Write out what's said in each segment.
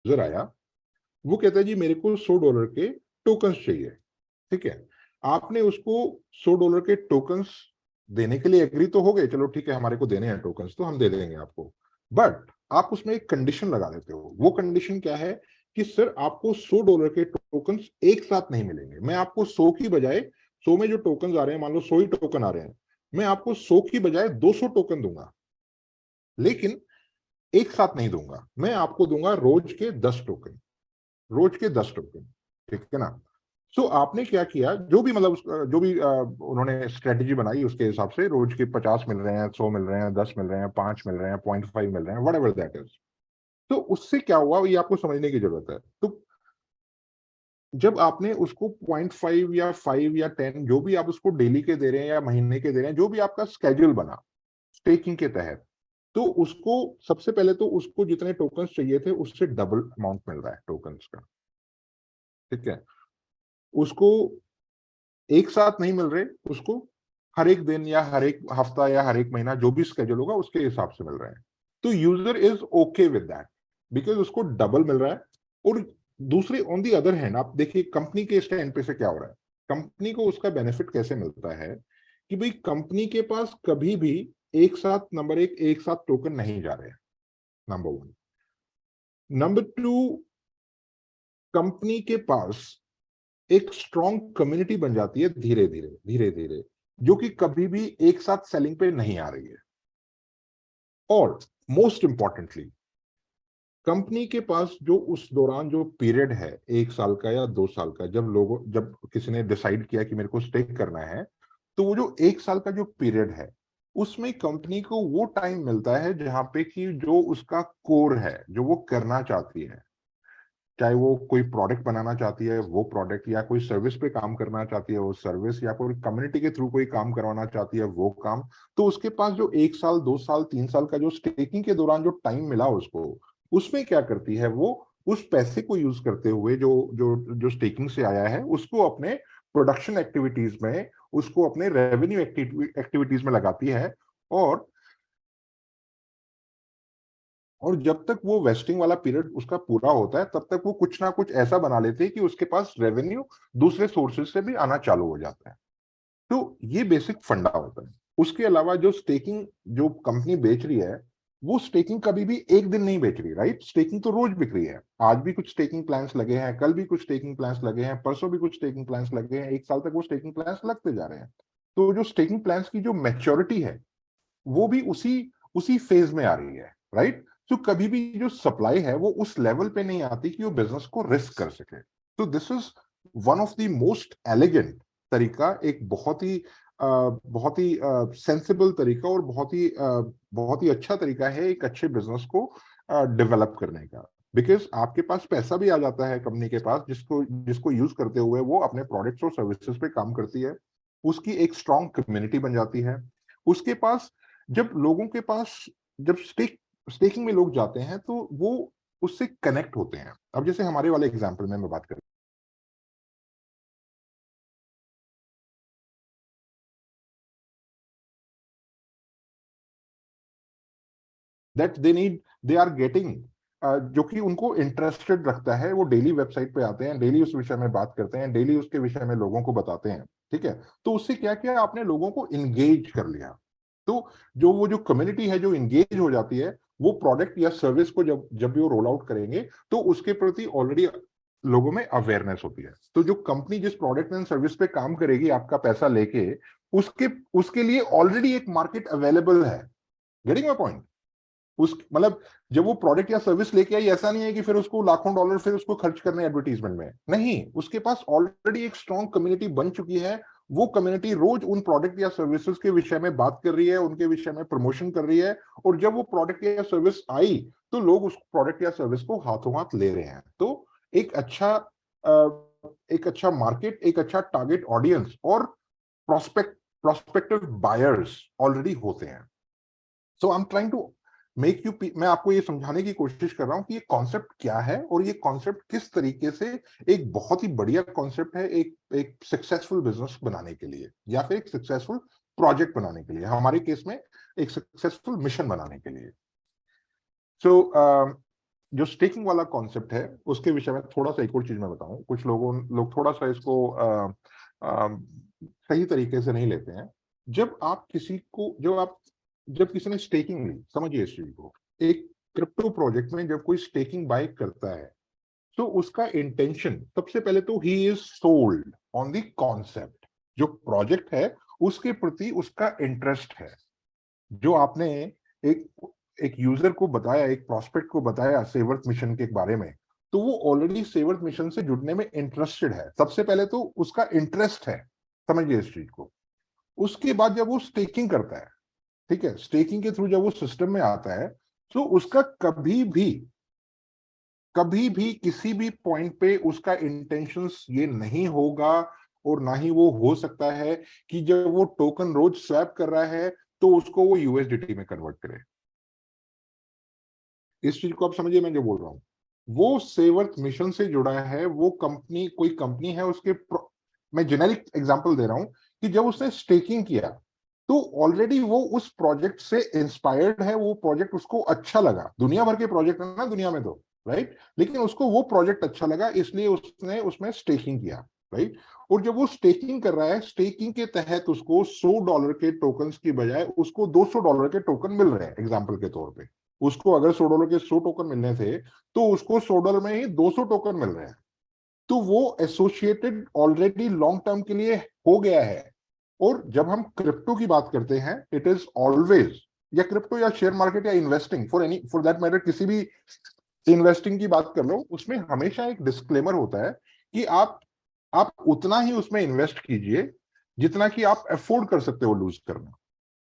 User आया, वो कहता है जी मेरे को $100 के टोकन्स चाहिए, ठीक है। आपने उसको $100 के टोकन्स देने के लिए एग्री तो हो गए, चलो ठीक है हमारे को देने हैं टोकन्स तो हम दे देंगे आपको, बट आप उसमें एक कंडीशन लगा देते हो। वो कंडीशन क्या है कि सर आपको $100 के टोकन्स एक साथ नहीं मिलेंगे, मैं आपको 100 की बजाय, 100 में जो टोकन आ रहे हैं, मान लो 100 ही टोकन आ रहे हैं, मैं आपको 100 की बजाय 200 टोकन दूंगा, लेकिन एक साथ नहीं दूंगा, मैं आपको दूंगा रोज के 10 टोकन, रोज के 10 टोकन, ठीक है ना। सो आपने क्या किया, जो भी मतलब जो भी उन्होंने स्ट्रेटेजी बनाई उसके हिसाब से, रोज के 50 मिल रहे हैं, 100 मिल रहे हैं, 10 मिल रहे हैं, 5 मिल रहे हैं, 0.5 मिल रहे हैं, व्हाटएवर दैट इज। तो उससे क्या हुआ ये आपको समझने की जरूरत है। तो जब आपने उसको 0.5 या 5 या 10 जो भी आप उसको डेली के दे रहे हैं या महीने के दे रहे हैं, जो भी आपका स्केड्यूल बना स्टेकिंग के तहत, तो उसको सबसे पहले तो उसको जितने टोकन्स चाहिए थे उससे डबल अमाउंट मिल रहा है टोकन्स का, ठीक है। उसको एक साथ नहीं मिल रहे, उसको हर एक दिन या हर एक हफ्ता या हर एक महीना जो भी स्केड्यूल होगा उसके हिसाब से मिल रहे हैं। तो user is okay with that because उसको डबल मिल रहा है। और दूसरे ऑन दी अदर हैंड आप देखिए कंपनी के स्टैंड पे से क्या हो रहा है, कंपनी को उसका बेनिफिट कैसे मिलता है कि भाई कंपनी के पास कभी भी एक साथ, नंबर एक साथ टोकन नहीं जा रहे हैं, number one. Number two, company के पास एक स्ट्रॉन्ग कम्युनिटी बन जाती है धीरे धीरे धीरे धीरे, जो कि कभी भी एक साथ सेलिंग पे नहीं आ रही है। और मोस्ट इंपॉर्टेंटली कंपनी के पास जो उस दौरान जो पीरियड है 1 साल का या 2 साल का, जब किसी ने डिसाइड किया कि मेरे को स्टेक करना है, तो वो जो 1 साल का जो पीरियड है उसमें कंपनी को वो टाइम मिलता है जहां पे कि जो उसका कोर है, जो वो करना चाहती है, चाहे वो कोई प्रोडक्ट बनाना चाहती है वो प्रोडक्ट, या कोई सर्विस पे काम करना चाहती है वो सर्विस, या कोई कम्युनिटी के थ्रू कोई काम करवाना चाहती है वो काम, तो उसके पास जो 1 साल 2 साल 3 साल का जो स्टेकिंग के दौरान जो टाइम मिला उसको, उसमें क्या करती है वो उस पैसे को यूज करते हुए जो जो जो स्टेकिंग से आया है उसको अपने प्रोडक्शन एक्टिविटीज में, उसको अपने रेवेन्यू एक्टिविटीज में लगाती है। और जब तक वो वेस्टिंग वाला पीरियड उसका पूरा होता है तब तक वो कुछ ना कुछ ऐसा बना लेते हैं कि उसके पास रेवेन्यू दूसरे सोर्सेज से भी आना चालू हो जाता है। तो ये बेसिक फंडा होता है। उसके अलावा जो स्टेकिंग जो कंपनी बेच रही है, वो स्टेकिंग कभी भी एक दिन नहीं बेच रही, राइट। स्टेकिंग तो रोज बिक रही है, आज भी कुछ स्टेकिंग प्लान्स लगे हैं, कल भी कुछ स्टेकिंग प्लान्स लगे हैं, परसों भी कुछ स्टेकिंग प्लान्स लगे हैं, 1 साल तक वो स्टेकिंग प्लान्स लगते जा रहे हैं। तो जो स्टेकिंग प्लान्स की जो मैच्योरिटी है वो भी उसी उसी फेज में आ रही है, राइट। तो कभी भी जो सप्लाई है वो उस लेवल पे नहीं आती कि वो बिजनेस को रिस्क कर सके। तो this is one of the most elegant तरीका, एक बहुत ही सेंसिबल तरीका और बहुत ही अच्छा तरीका है एक अच्छे बिजनेस को डेवलप करने का। बिकॉज आपके पास पैसा भी आ जाता है कंपनी के पास, जिसको जिसको यूज करते हुए वो अपने प्रोडक्ट्स और सर्विसेज पे काम करती है, उसकी एक स्ट्रॉन्ग कम्युनिटी बन जाती है। उसके पास जब लोगों के पास जब स्टेकिंग में लोग जाते हैं तो वो उससे कनेक्ट होते हैं। अब जैसे हमारे वाले एग्जांपल में मैं बात करूं, दैट दे आर गेटिंग, जो कि उनको इंटरेस्टेड रखता है, वो डेली वेबसाइट पे आते हैं, डेली उस विषय में बात करते हैं, डेली उसके विषय में लोगों को बताते हैं, ठीक है। तो उससे क्या किया आपने, लोगों को इंगेज कर लिया। तो वो जो कम्युनिटी है जो इंगेज हो जाती है, वो प्रोडक्ट या सर्विस को जब जब भी वो रोल आउट करेंगे तो उसके प्रति ऑलरेडी लोगों में अवेयरनेस होती है। तो जो कंपनी जिस प्रोडक्ट एंड सर्विस पे काम करेगी आपका पैसा लेके, उसके उसके लिए ऑलरेडी एक मार्केट अवेलेबल है। Getting my point. उस मतलब जब वो प्रोडक्ट या सर्विस लेके आई, ऐसा नहीं है कि फिर उसको लाखों डॉलर फिर उसको खर्च करने एडवर्टीजमेंट में, नहीं, उसके पास ऑलरेडी एक स्ट्रॉन्ग कम्युनिटी बन चुकी है। वो कम्युनिटी रोज उन प्रोडक्ट या सर्विसेज के विषय में बात कर रही है, उनके विषय में प्रमोशन कर रही है, और जब वो प्रोडक्ट या सर्विस आई तो लोग उस प्रोडक्ट या सर्विस को हाथों हाथ ले रहे हैं। तो एक अच्छा एक अच्छा मार्केट, एक अच्छा टारगेट ऑडियंस और प्रोस्पेक्टिव बायर्स ऑलरेडी होते हैं। So I am trying to make you, मैं आपको ये समझाने की कोशिश कर रहा हूं कि ये कॉन्सेप्ट क्या है और ये कॉन्सेप्ट किस तरीके से एक बहुत ही बढ़िया कॉन्सेप्ट है एक सक्सेसफुल बिजनेस बनाने के लिए, या फिर एक सक्सेसफुल प्रोजेक्ट बनाने के लिए, हमारे केस में एक सक्सेसफुल मिशन बनाने के लिए। सो जो स्टेकिंग वाला कॉन्सेप्ट है उसके विषय में थोड़ा सा एक और चीज मैं बताऊं, कुछ लोग थोड़ा सा इसको सही तरीके से नहीं लेते हैं। जब आप किसी को जब किसी ने स्टेकिंग ली, समझिए इस चीज को, एक क्रिप्टो प्रोजेक्ट में जब कोई स्टेकिंग बाय करता है तो उसका इंटेंशन सबसे पहले तो he is sold on the concept, जो प्रोजेक्ट है उसके प्रति उसका इंटरेस्ट है। जो आपने एक एक यूजर को बताया, एक प्रोस्पेक्ट को बताया सेवर्थ मिशन के बारे में, तो वो ऑलरेडी सेवर्थ मिशन से जुड़ने में इंटरेस्टेड है। सबसे पहले तो उसका इंटरेस्ट है, समझिए इस चीज को। उसके बाद जब वो स्टेकिंग करता है, ठीक है, स्टेकिंग के थ्रू जब वो सिस्टम में आता है, तो उसका कभी भी किसी भी पॉइंट पे उसका इंटेंशंस ये नहीं होगा, और ना ही वो हो सकता है कि जब वो टोकन रोज स्वैप कर रहा है तो उसको वो यूएसडीटी में कन्वर्ट करे। इस चीज को आप समझिए मैं जो बोल रहा हूं। वो सेवर्थ मिशन से जुड़ा है, वो कंपनी कोई कंपनी है उसके मैं जेनेरिक एग्जांपल दे रहा हूं कि जब उसने स्टेकिंग किया तो ऑलरेडी वो उस प्रोजेक्ट से इंस्पायर्ड है, वो प्रोजेक्ट उसको अच्छा लगा। दुनिया भर के प्रोजेक्ट है ना दुनिया में तो, राइट, लेकिन उसको वो प्रोजेक्ट अच्छा लगा इसलिए उसने उसमें स्टेकिंग किया, राइट। और जब वो स्टेकिंग कर रहा है, स्टेकिंग के तहत उसको $100 के टोकन्स की बजाय उसको $200 के टोकन मिल रहे हैं, एग्जाम्पल के तौर पे। उसको अगर $100 के 100 टोकन मिलने थे तो उसको $100 में ही 200 टोकन मिल रहे हैं। तो वो एसोसिएटेड ऑलरेडी लॉन्ग टर्म के लिए हो गया है। और जब हम क्रिप्टो की बात करते हैं, इट इज ऑलवेज, या क्रिप्टो या शेयर मार्केट या इन्वेस्टिंग फॉर दैट मैटर, किसी भी इन्वेस्टिंग की बात कर लो, उसमें हमेशा एक डिस्क्लेमर होता है कि आप उतना ही उसमें इन्वेस्ट कीजिए जितना कि आप अफोर्ड कर सकते हो लूज करना।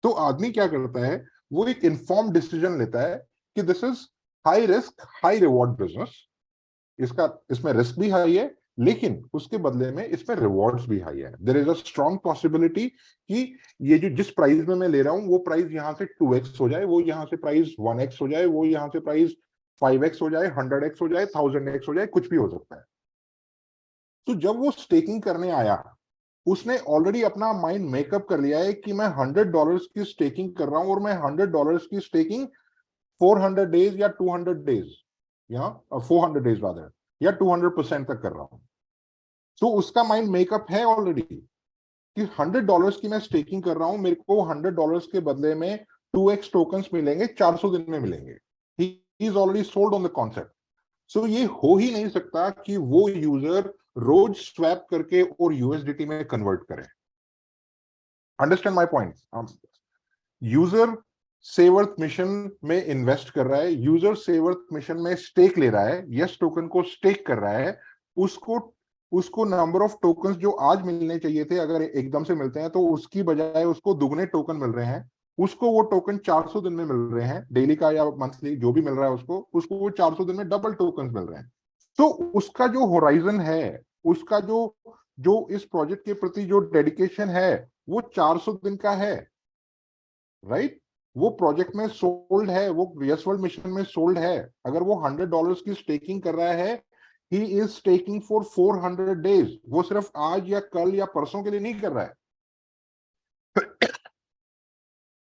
तो आदमी क्या करता है, वो एक इन्फॉर्म डिसीजन लेता है कि this is high risk high reward business, इसमें रिस्क भी हाई है लेकिन उसके बदले में इसमें रिवॉर्ड्स भी हाई है। There is a strong possibility कि ये जो जिस प्राइस में मैं ले रहा हूं वो प्राइस यहां से 2x हो जाए, वो यहां से प्राइस 1x हो जाए, वो यहां से प्राइस 5x हो जाए, 100x हो जाए, 1000x हो जाए, कुछ भी हो सकता है। तो जब वो स्टेकिंग करने आया, उसने ऑलरेडी अपना माइंड मेकअप कर लिया है कि मैं $100 की स्टेकिंग कर रहा हूं, और मैं $100 की स्टेकिंग 400 डेज या 200 डेज या 400 डेज रादर, या 200% तक कर रहा हूं। तो उसका माइंड मेकअप है ऑलरेडी कि $100 की मैं स्टेकिंग कर रहा हूं, मेरे को $100 के बदले में 2x टोकन्स मिलेंगे, 400 दिन में मिलेंगे। He is already sold on the concept. So ये हो ही नहीं सकता कि वो यूजर रोज स्वैप करके और यूएसडीटी में कन्वर्ट करे। Understand my point. यूजर सेवर्थ मिशन में इन्वेस्ट कर रहा है, यूजर सेवर्थ मिशन में स्टेक ले रहा है, यस टोकन को स्टेक कर रहा है, उसको उसको नंबर ऑफ टोकन्स जो आज मिलने चाहिए थे अगर एकदम से मिलते हैं तो उसकी बजाय उसको दुगने टोकन मिल रहे हैं। उसको वो टोकन 400 दिन में मिल रहे हैं, डेली का या मंथली जो भी मिल रहा है उसको वो 400 दिन में डबल टोकन मिल रहे हैं। तो उसका जो होराइजन है, उसका जो जो इस प्रोजेक्ट के प्रति जो डेडिकेशन है वो 400 दिन का है, राइट। वो प्रोजेक्ट में सोल्ड है, वो यस वर्ल्ड मिशन में सोल्ड है। अगर वो $100 की स्टेकिंग कर रहा है, he is staking for 400 days. वो सिर्फ आज या कल या परसों के लिए नहीं कर रहा है।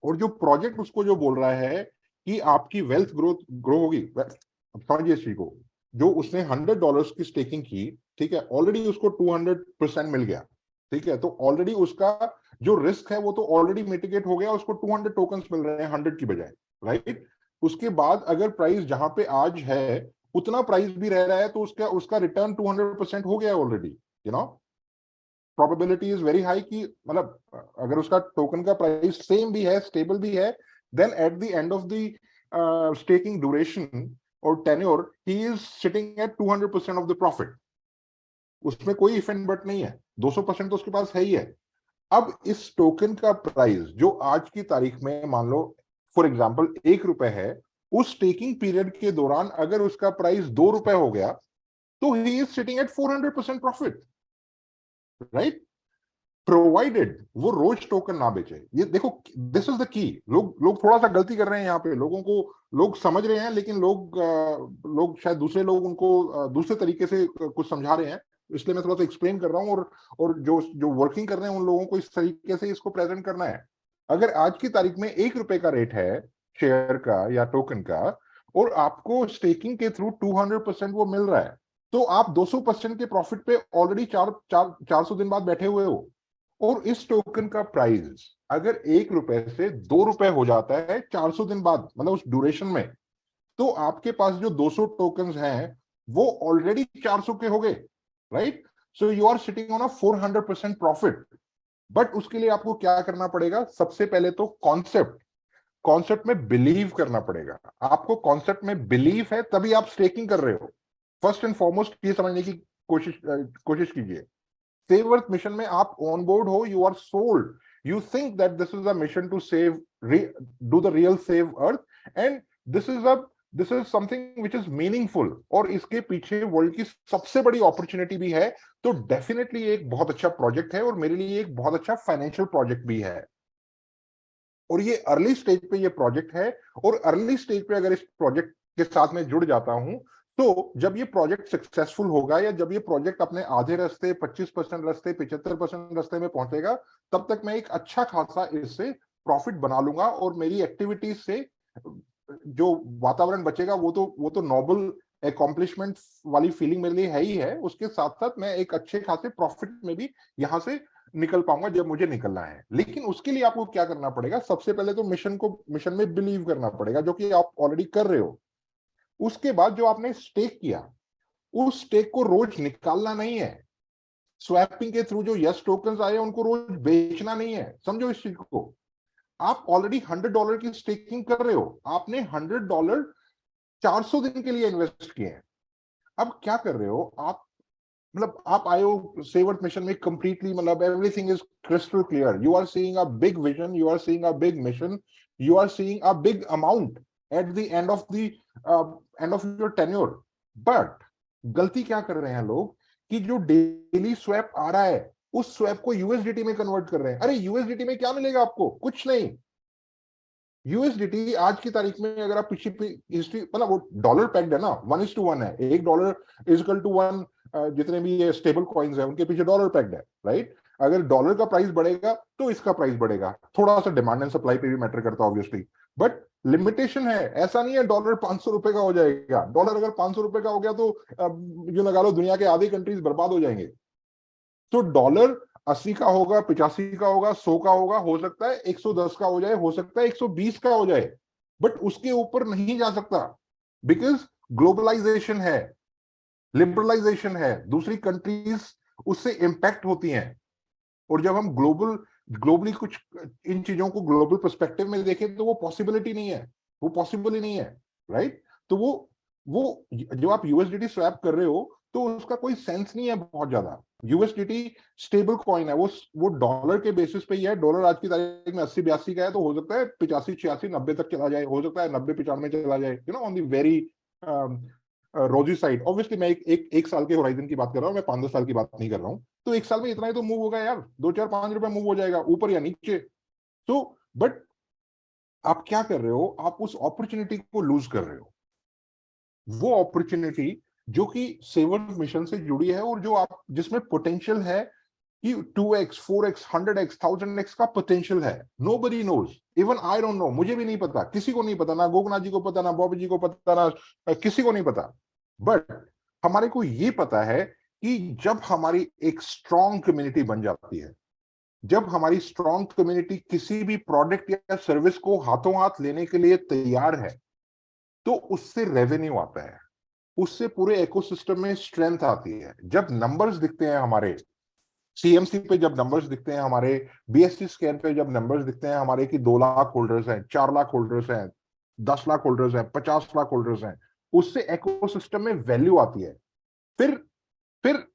और जो प्रोजेक्ट उसको जो बोल रहा है कि आपकी वेल्थ ग्रो होगी, समझिए इस चीज को। जो उसने $100 की स्टेकिंग की, ठीक है, ऑलरेडी उसको 200% मिल गया, ठीक है, तो ऑलरेडी उसका जो रिस्क है वो तो ऑलरेडी मिटिगेट हो गया, उसको 200 टोकन्स मिल रहे हैं 100 की बजाय, राइट। उसके बाद अगर प्राइस जहां पे आज है उतना प्राइस भी रह रहा है तो उसका उसका रिटर्न 200% हो गया already, you know. Probability is very high कि मतलब अगर उसका टोकन का प्राइस सेम भी है, स्टेबल भी है, then at the end of the staking duration और tenure he is sitting at 200% of the profit. उसमें कोई इफ एंड बट नहीं है, 200% तो उसके पास है ही है। अब इस टोकन का प्राइस जो आज की तारीख में मान लो फॉर एग्जांपल ₹1 है, उस स्टेकिंग पीरियड के दौरान अगर उसका प्राइस ₹2 हो गया तो ही is sitting eight 400% profit, right, provided वो रोज टोकन ना बेचे। ये देखो, दिस इज द की। लोग थोड़ा सा गलती कर रहे हैं यहाँ पे, लोगों को लोग समझ रहे हैं लेकिन लोग शायद दूसरे लोग उनको दूसरे तरीके से कुछ समझा रहे हैं, इसलिए मैं थोड़ा सा एक्सप्लेन कर रहा हूँ। और जो जो वर्किंग कर रहे हैं उन लोगों को इस तरीके से इसको प्रेजेंट करना है। अगर आज की तारीख में ₹1 का रेट है शेयर का या टोकन का, और आपको स्टेकिंग के थ्रू 200% वो मिल रहा है, तो आप 200% के प्रॉफिट पे ऑलरेडी 400 दिन बाद बैठे हुए हो। और इस टोकन का प्राइस अगर 1 रुपए से 2 रुपए हो जाता है 400 दिन बाद, मतलब उस ड्यूरेशन में, तो आपके पास जो 200 टोकन्स हैं वो ऑलरेडी 400 के हो गए, right? So you are sitting on a 400% profit. But उसके लिए आपको क्या करना पड़ेगा? सबसे पहले तो कॉन्सेप्ट में बिलीव करना पड़ेगा। आपको कॉन्सेप्ट में बिलीव है तभी आप स्टेकिंग कर रहे हो। फर्स्ट एंड फॉरमोस्ट ये समझने की कोशिश कीजिए। सेव अर्थ मिशन में आप ऑन बोर्ड हो, you are sold, you think that this is a mission to save, do the real save earth, and this is something which is meaningful, और इसके पीछे वर्ल्ड की सबसे बड़ी अपॉर्चुनिटी भी है। तो डेफिनेटली एक बहुत अच्छा प्रोजेक्ट है और मेरे लिए एक बहुत अच्छा फाइनेंशियल प्रोजेक्ट भी है। और ये अर्ली स्टेज पे ये प्रोजेक्ट है, और अर्ली स्टेज पे अगर इस प्रोजेक्ट के साथ में जुड़ जाता हूं, तो जब ये प्रोजेक्ट सक्सेसफुल होगा, या जब ये प्रोजेक्ट अपने आधे रास्ते, 25% रास्ते, 75% रास्ते में पहुंचेगा, तब तक मैं एक अच्छा खासा इससे प्रॉफिट बना लूंगा। और मेरी एक्टिविटीज से जो वातावरण बचेगा वो तो नोबल अकॉम्प्लिशमेंट वाली फीलिंग मेरे लिए है ही है, उसके साथ साथ मैं एक अच्छे खासे प्रॉफिट में भी यहां से निकल पाऊंगा जब मुझे निकलना है। लेकिन उसके लिए आपको क्या करना पड़ेगा? सबसे पहले तो मिशन में बिलीव करना पड़ेगा, जो कि आप ऑलरेडी कर रहे हो। उसके बाद जो आपने स्टेक किया, उस स्टेक को रोज निकालना नहीं है। स्वैपिंग के थ्रू जो यस टोकन्स आए उनको रोज बेचना नहीं है, समझो इस चीज को। आप ऑलरेडी $100 की स्टेकिंग कर रहे हो, आपने $100 400 दिन के लिए इन्वेस्ट किए हैं। अब क्या कर रहे हो आप? मतलब आप आए हो सेव अर्थ मिशन में कंप्लीटली, मतलब everything is crystal clear, you are seeing a big vision, you are seeing a big mission, you are seeing a big amount at the end of your tenure. But गलती क्या कर रहे हैं लोग कि जो डेली स्वैप आ रहा है उस स्वैप को यूएसडीटी में कन्वर्ट कर रहे हैं। अरे यूएसडीटी में क्या मिलेगा आपको? कुछ नहीं। यूएसडीटी आज की तारीख में अगर आप पीछे हिस्ट्री, मतलब वो डॉलर पैक्ड है ना, 1:1 है, $1 इज इक्वल टू 1। जितने भी ये स्टेबल कॉइन्स है उनके पीछे डॉलर पैक्ड है, राइट? अगर डॉलर का प्राइस बढ़ेगा तो इसका प्राइस बढ़ेगा। थोड़ा सा डिमांड एंड सप्लाई पे भी मैटर करता है ऑब्वियसली, बट लिमिटेशन है। ऐसा नहीं है डॉलर 500 रुपए का हो जाएगा। डॉलर अगर 500 रुपए का हो गया तो जो लगा लो दुनिया के आधी कंट्रीज बर्बाद हो जाएंगे। तो डॉलर 80 का होगा, 85 का होगा, 100 का होगा, हो सकता है 110 का हो जाए, हो सकता है 120 का हो जाए, बट उसके ऊपर नहीं जा सकता। बिकॉज ग्लोबलाइजेशन है, लिबरलाइजेशन है, दूसरी कंट्रीज उससे इंपैक्ट होती हैं। और जब हम ग्लोबली कुछ इन चीजों को ग्लोबल पर्सपेक्टिव में देखें तो वो पॉसिबिलिटी नहीं है, वो पॉसिबल ही नहीं है, राइट? तो वो जो आप यूएसडीटी स्वैप कर रहे हो तो उसका कोई सेंस नहीं है बहुत ज्यादा। यूएसडीटी स्टेबल कॉइन है, वो डॉलर के बेसिस पे ही है। डॉलर आज की तारीख में 80-82 का है, तो हो सकता है 85-86-90 तक चला जाए, हो सकता है 90-95 चला जाए, you know, on the very रोजी साइड। ऑब्वियसली मैं एक साल के होराइजन की बात कर रहा हूँ, मैं 5-10 साल की बात नहीं कर रहा हूँ। तो एक साल में इतना ही तो मूव होगा यार, 2-4-5 रुपए मूव हो जाएगा ऊपर या नीचे। तो बट आप क्या कर रहे हो? आप उस अपॉर्चुनिटी को लूज कर रहे हो। वो अपॉर्चुनिटी जो कि सेवर मिशन से जुड़ी है, और जो आप जिसमें पोटेंशियल है कि 2x 4x 100x 1000x का पोटेंशियल है। Nobody knows, even I don't know, मुझे भी नहीं पता, किसी को नहीं पता, ना गोगना जी को पता, ना बॉबी जी को पता, ना किसी को नहीं पता। बट हमारे को ये पता है कि जब हमारी एक स्ट्रॉन्ग कम्युनिटी बन जाती है, जब हमारी स्ट्रॉन्ग कम्युनिटी किसी भी प्रोडक्ट या सर्विस को हाथों हाथ लेने के लिए तैयार है, तो उससे रेवेन्यू आता है, उससे पूरे इकोसिस्टम में स्ट्रेंथ आती है। जब नंबर्स दिखते हैं हमारे सीएमसी पे, जब नंबर्स दिखते हैं हमारे बीएसटी स्कैन पे, जब नंबर्स दिखते हैं हमारे कि 2 लाख होल्डर्स हैं, 4 लाख होल्डर्स हैं, 10 लाख होल्डर्स हैं, 50 लाख होल्डर्स हैं, उससे इकोसिस्टम में वैल्यू आती है। फिर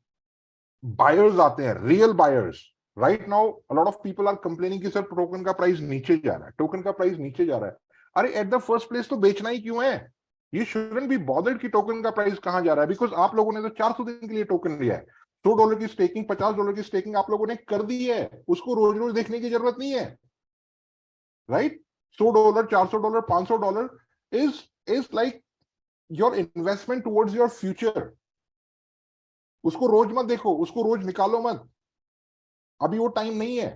बायर्स आते हैं, real buyers. Right now a lot of people are complaining कि सर टोकन का प्राइस नीचे जा रहा है, टोकन का प्राइस नीचे जा रहा है। अरे एट द फर्स्ट प्लेस तो बेचना ही क्यों है? ये शुडंट बी बॉदर्ड कि टोकन का प्राइस कहां जा रहा है, बिकॉज आप लोगों ने तो 400 दिन के लिए टोकन लिया है। $100 की स्टेकिंग, $50 की स्टेकिंग आप लोगों ने कर दी है, उसको रोज रोज देखने की जरूरत नहीं है, right? $100, $400, $500 is like your investment towards your future. उसको रोज मत देखो, उसको रोज निकालो मत। अभी वो टाइम नहीं है।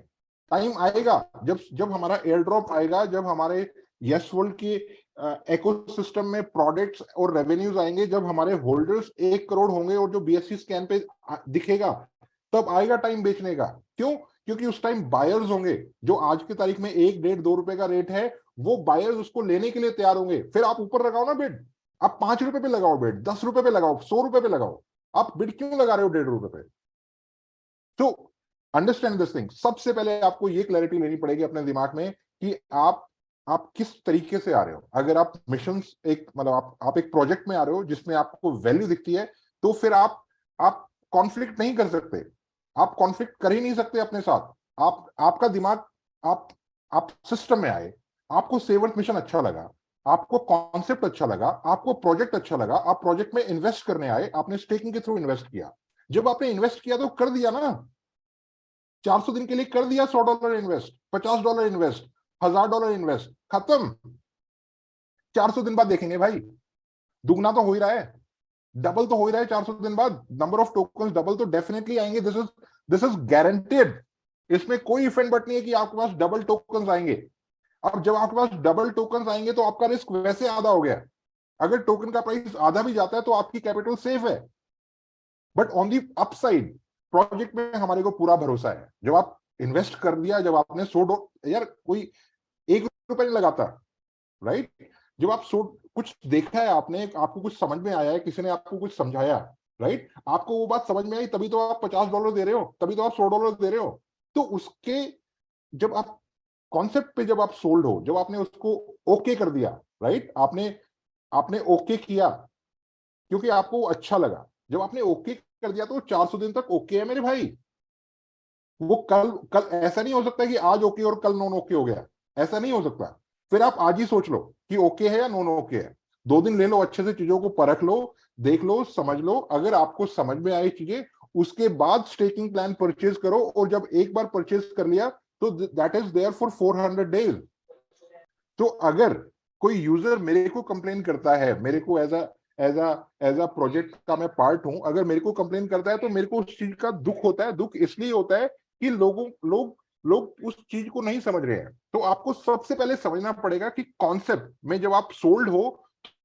टाइम आएगा जब हमारा एयर ड्रॉप आएगा, जब हमारे यस वर्ल्ड के इकोसिस्टम में प्रोडक्ट्स और रेवेन्यूज आएंगे जब हमारे होल्डर्स 1 करोड़ होंगे और जो बीएससी स्कैन पे दिखेगा, तब आएगा टाइम बेचने का। क्यों? क्योंकि उस टाइम बायर्स होंगे, जो आज की तारीख में 1, 1.5, 2 रुपए का रेट है, वो बायर्स उसको लेने के लिए तैयार होंगे। फिर आप ऊपर लगाओ ना बिड, आप 5 रुपए पे लगाओ बिड, 10 रुपए पे लगाओ, 100 रुपए पे लगाओ, आप बिड क्यों लगा रहे हो 1.5 रुपए पे? तो अंडरस्टैंड दिस थिंग। सबसे पहले आपको ये क्लैरिटी लेनी पड़ेगी अपने दिमाग में कि आप किस तरीके से आ रहे हो। अगर आप मिशन एक मतलब आप एक प्रोजेक्ट में आ रहे हो जिसमें आपको वैल्यू दिखती है, तो फिर आप कॉन्फ्लिक्ट नहीं कर सकते, आप कॉन्फ्लिक्ट कर ही नहीं सकते अपने साथ। आपका दिमाग, आप सिस्टम में आए, आपको सेवर्थ मिशन अच्छा लगा, आपको कॉन्सेप्ट अच्छा लगा, आपको प्रोजेक्ट अच्छा लगा, आप प्रोजेक्ट में इन्वेस्ट करने आए, आपने स्टेकिंग के थ्रू इन्वेस्ट किया। जब आपने इन्वेस्ट किया तो कर दिया ना, 400 दिन के लिए कर दिया, $100 इन्वेस्ट, $50 इन्वेस्ट, $1000 इन्वेस्ट, खत्म। 400 दिन बाद देखेंगे भाई, दुगना तो हो ही रहा है, डबल तो हो ही रहा है 400 दिन बाद, नंबर ऑफ टोकन्स डबल तो डेफिनेटली आएंगे, दिस इज गारंटेड। इसमें कोई इफ एंड बट नहीं है कि आपके पास डबल टोकन्स आएंगे। अब जब आपके पास डबल टोकन्स आएंगे तो आपका रिस्क वैसे आधा हो गया। अगर टोकन का प्राइस आधा भी जाता है तो आपकी कैपिटल सेफ है। But on the upside, project में हमारे को पूरा भरोसा है। जब आप इन्वेस्ट कर दिया, जब आपने यार कोई 1 रुपए नहीं लगाता, राइट? जब आप कुछ देखा है, आपने आपको कुछ समझ में आया है, किसी ने आपको कुछ समझाया, राइट, आपको वो बात समझ में आई, तभी तो आप $50 दे रहे हो, तभी तो आप $100 दे रहे हो। तो उसके जब आप कॉन्सेप्ट पे जब आप सोल्ड हो, जब आपने उसको ओके कर दिया, राइट, आपने ओके किया क्योंकि आपको अच्छा लगा। जब आपने ओके कर दिया तो 400 दिन तक ओके है मेरे भाई। वो कल कल ऐसा नहीं हो सकता कि आज ओके और कल नॉन ओके हो गया, ऐसा नहीं हो सकता। फिर आप आज ही सोच लो कि ओके है या नॉन ओके है। 2 दिन ले लो, अच्छे से चीजों को परख लो, देख लो, समझ लो। अगर आपको समझ में आई चीजें, उसके बाद स्टेकिंग प्लान परचेज करो। और जब एक बार परचेज कर लिया तो that is there for 400 days. तो अगर कोई यूजर मेरे को कंप्लेन करता है, मेरे को एज अ प्रोजेक्ट का मैं पार्ट हूं, अगर मेरे को कंप्लेन करता है तो मेरे को उस चीज का दुख होता है। दुख इसलिए होता है कि लोग उस चीज को नहीं समझ रहे हैं। तो आपको सबसे पहले समझना पड़ेगा कि कॉन्सेप्ट में जब आप सोल्ड हो,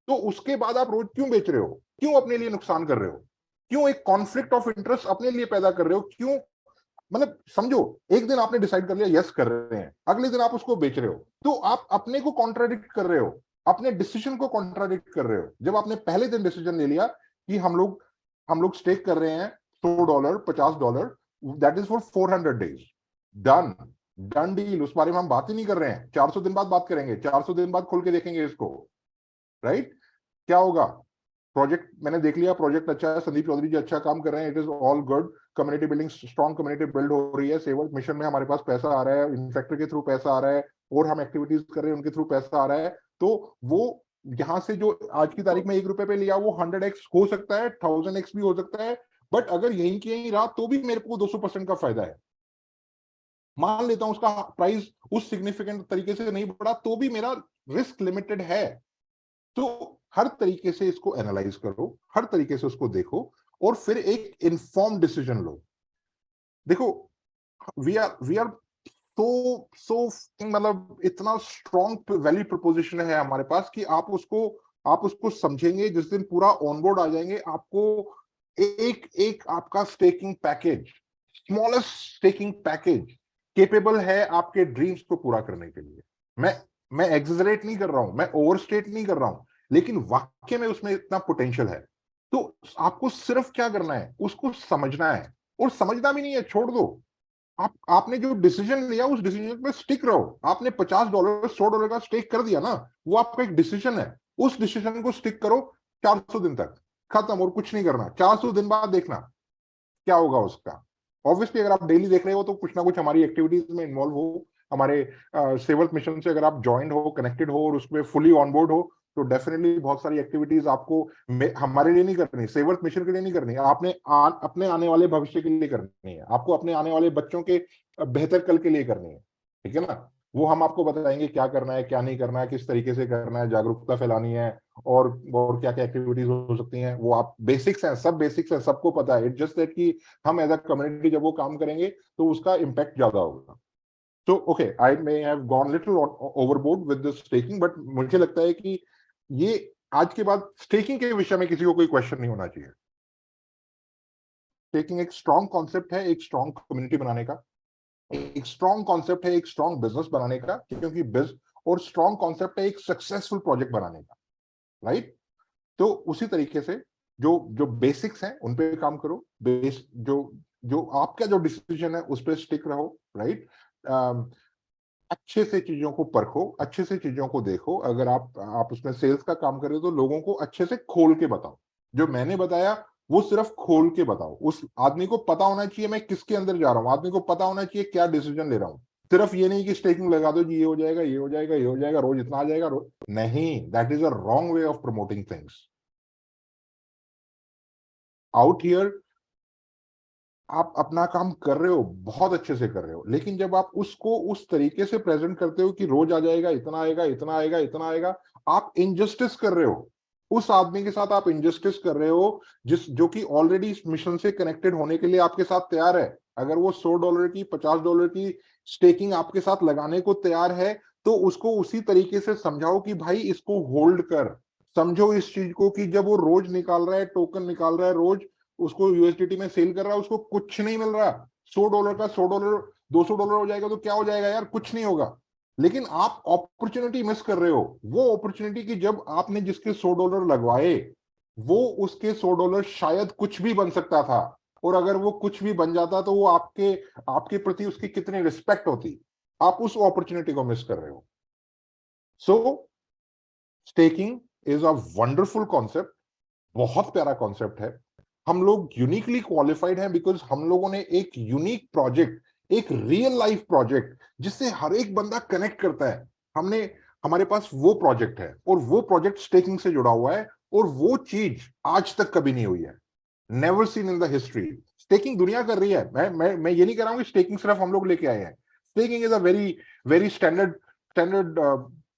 तो उसके बाद आप रोज क्यों बेच रहे हो, क्यों अपने लिए नुकसान कर रहे हो, क्यों एक कॉन्फ्लिक्ट ऑफ इंटरेस्ट अपने लिए पैदा कर रहे हो, क्यों? मतलब समझो, एक दिन आपने डिसाइड कर लिया यस कर रहे हैं, अगले दिन आप उसको बेच रहे हो, तो आप अपने को कॉन्ट्राडिक्ट कर रहे हो, अपने डिसीजन को कॉन्ट्राडिक्ट कर रहे हो। जब आपने पहले दिन डिसीजन ले लिया कि हम लोग स्टेक कर रहे हैं $100, $50, that is for 400 days, done done deal. उस बारे में हम बात ही नहीं कर रहे हैं, 400 दिन बाद बात करेंगे, 400 दिन बाद खोल के देखेंगे इसको, राइट? क्या होगा? प्रोजेक्ट मैंने देख लिया, प्रोजेक्ट अच्छा है, संदीप चौधरी जी अच्छा काम कर रहे हैं, it is all good. Community building, strong community build हो रही है, सेवर्थ मिशन में हमारे पास पैसा आ रहा है, इन्फेक्टर के थ्रू पैसा आ रहा है, और हम एक्टिविटीज कर रहे हैं उनके थ्रू पैसा आ रहा है। तो वो यहां से जो आज की तारीख में 1 रुपए पे लिया, वो 100x हो सकता है, 1000x भी हो सकता है। बट अगर यहीं की यहीं रहा तो भी मेरे को 200% का फायदा है। मान लेता हूं उसका प्राइस उस सिग्निफिकेंट तरीके से नहीं बढ़ा, तो भी मेरा रिस्क लिमिटेड है। तो हर तरीके से इसको एनालाइज करो, हर तरीके से उसको देखो, और फिर एक इन्फॉर्म डिसीजन लो। देखो, वी आर सो मतलब इतना स्ट्रॉन्ग वैल्यू प्रोपोजिशन है हमारे पास कि आप उसको समझेंगे जिस दिन पूरा ऑनबोर्ड आ जाएंगे। आपको एक एक आपका staking package, smallest staking package capable है आपके ड्रीम्स को पूरा करने के लिए। मैं एग्जरेट नहीं कर रहा हूं, मैं ओवरस्टेट नहीं कर रहा हूं, लेकिन वाकई में उसमें इतना पोटेंशियल है। तो आपको सिर्फ क्या करना है, उसको समझना है। और समझना भी नहीं है, छोड़ दो। आपने जो डिसीजन लिया उस डिसीजन पे स्टिक रहो। आपने $50 $100 का स्टेक कर दिया ना, वो आपका एक डिसीजन है, उस डिसीजन को स्टिक करो 400 दिन तक, खत्म। और कुछ नहीं करना। 400 दिन बाद देखना क्या होगा उसका। ऑब्वियसली अगर आप डेली देख रहे हो तो कुछ ना कुछ हमारी एक्टिविटीज में इन्वॉल्व हो, हमारे सेवर्थ मिशन से अगर आप ज्वाइंट हो, कनेक्टेड हो और उसमें फुली ऑनबोर्ड हो, तो डेफिनेटली बहुत सारी एक्टिविटीज आपको हमारे लिए नहीं करनी, सेवर्थ मिशन के लिए नहीं करनी, आपने अपने आने वाले भविष्य के लिए करनी है, आपको अपने आने वाले बच्चों के बेहतर कल के लिए करनी है। ठीक है ना? वो हम आपको बताएंगे क्या करना है, क्या नहीं करना है, किस तरीके से करना है, जागरूकता फैलानी है, और क्या क्या एक्टिविटीज हो सकती हैं। वो आप बेसिक्स हैं, सब बेसिक्स हैं, सबको पता है। इट्स जस्ट दैट कि हम एज अ कम्युनिटी जब वो काम करेंगे तो उसका इम्पैक्ट ज्यादा होगा। So okay, I may have gone little overboard with this staking, but मुझे लगता है कि ये आज के बाद स्टेकिंग के विषय में किसी को कोई क्वेश्चन नहीं होना चाहिए। स्टेकिंग एक स्ट्रॉन्ग कॉन्सेप्ट है, एक स्ट्रॉन्ग कम्युनिटी बनाने का, एक स्ट्रॉन्ग कॉन्सेप्ट है, एक स्ट्रॉन्ग बिजनेस बनाने का, क्योंकि और स्ट्रॉन्ग कॉन्सेप्ट है एक सक्सेसफुल प्रोजेक्ट बनाने का, राइट? तो उसी तरीके से जो जो बेसिक्स हैं उन पे काम करो, जो जो आपका जो डिसीजन है उस पर स्टिक रहो, राइट? अच्छे से चीजों को परखो, अच्छे से चीजों को देखो। अगर आप उसमें सेल्स का काम कर रहे हो तो लोगों को अच्छे से खोल के बताओ। जो मैंने बताया वो सिर्फ खोल के बताओ। उस आदमी को पता होना चाहिए मैं किसके अंदर जा रहा हूं, आदमी को पता होना चाहिए क्या डिसीजन ले रहा हूं। सिर्फ ये नहीं कि स्टेकिंग लगा दो जी, ये हो जाएगा, ये हो जाएगा, ये हो जाएगा, रोज इतना आ जाएगा, रोज नहीं। That is a wrong way of promoting things. Out here आप अपना काम कर रहे हो, बहुत अच्छे से कर रहे हो, लेकिन जब आप उसको उस तरीके से प्रेजेंट करते हो कि रोज आ जाएगा, इतना आएगा, इतना आएगा, इतना आएगा, आप इनजस्टिस कर रहे हो। उस आदमी के साथ आप इनजस्टिस कर रहे हो जो कि ऑलरेडी इस मिशन से कनेक्टेड होने के लिए आपके साथ तैयार है। अगर वो $100 की, $50 की स्टेकिंग आपके साथ लगाने को तैयार है, तो उसको उसी तरीके से समझाओ कि भाई इसको होल्ड कर। समझो इस चीज को कि जब वो रोज निकाल रहा है, टोकन निकाल रहा है, रोज उसको यूएसडीटी में सेल कर रहा है, उसको कुछ नहीं मिल रहा। $100 का $100 $200 हो जाएगा तो क्या हो जाएगा यार, कुछ नहीं होगा। लेकिन आप अपॉर्चुनिटी मिस कर रहे हो। वो अपॉर्चुनिटी की जब आपने जिसके $100 लगवाए, वो उसके $100 शायद कुछ भी बन सकता था। और अगर वो कुछ भी बन जाता तो वो आपके प्रति उसकी कितनी रिस्पेक्ट होती। आप उस अपॉर्चुनिटी को मिस कर रहे हो। So staking is a wonderful concept, बहुत प्यारा कॉन्सेप्ट है। हम लोग यूनिकली क्वालिफाइड हैं बिकॉज हम लोगों ने एक यूनिक प्रोजेक्ट, एक रियल लाइफ प्रोजेक्ट जिससे हर एक बंदा कनेक्ट करता है, हमारे पास वो प्रोजेक्ट है। और वो प्रोजेक्ट स्टेकिंग से जुड़ा हुआ है, और वो चीज आज तक कभी नहीं हुई है, never seen in the history. Staking दुनिया कर रही है। मैं ये नहीं कह रहा हूं कि स्टेकिंग सिर्फ हम लोग लेके आए हैं। Staking is a very very standard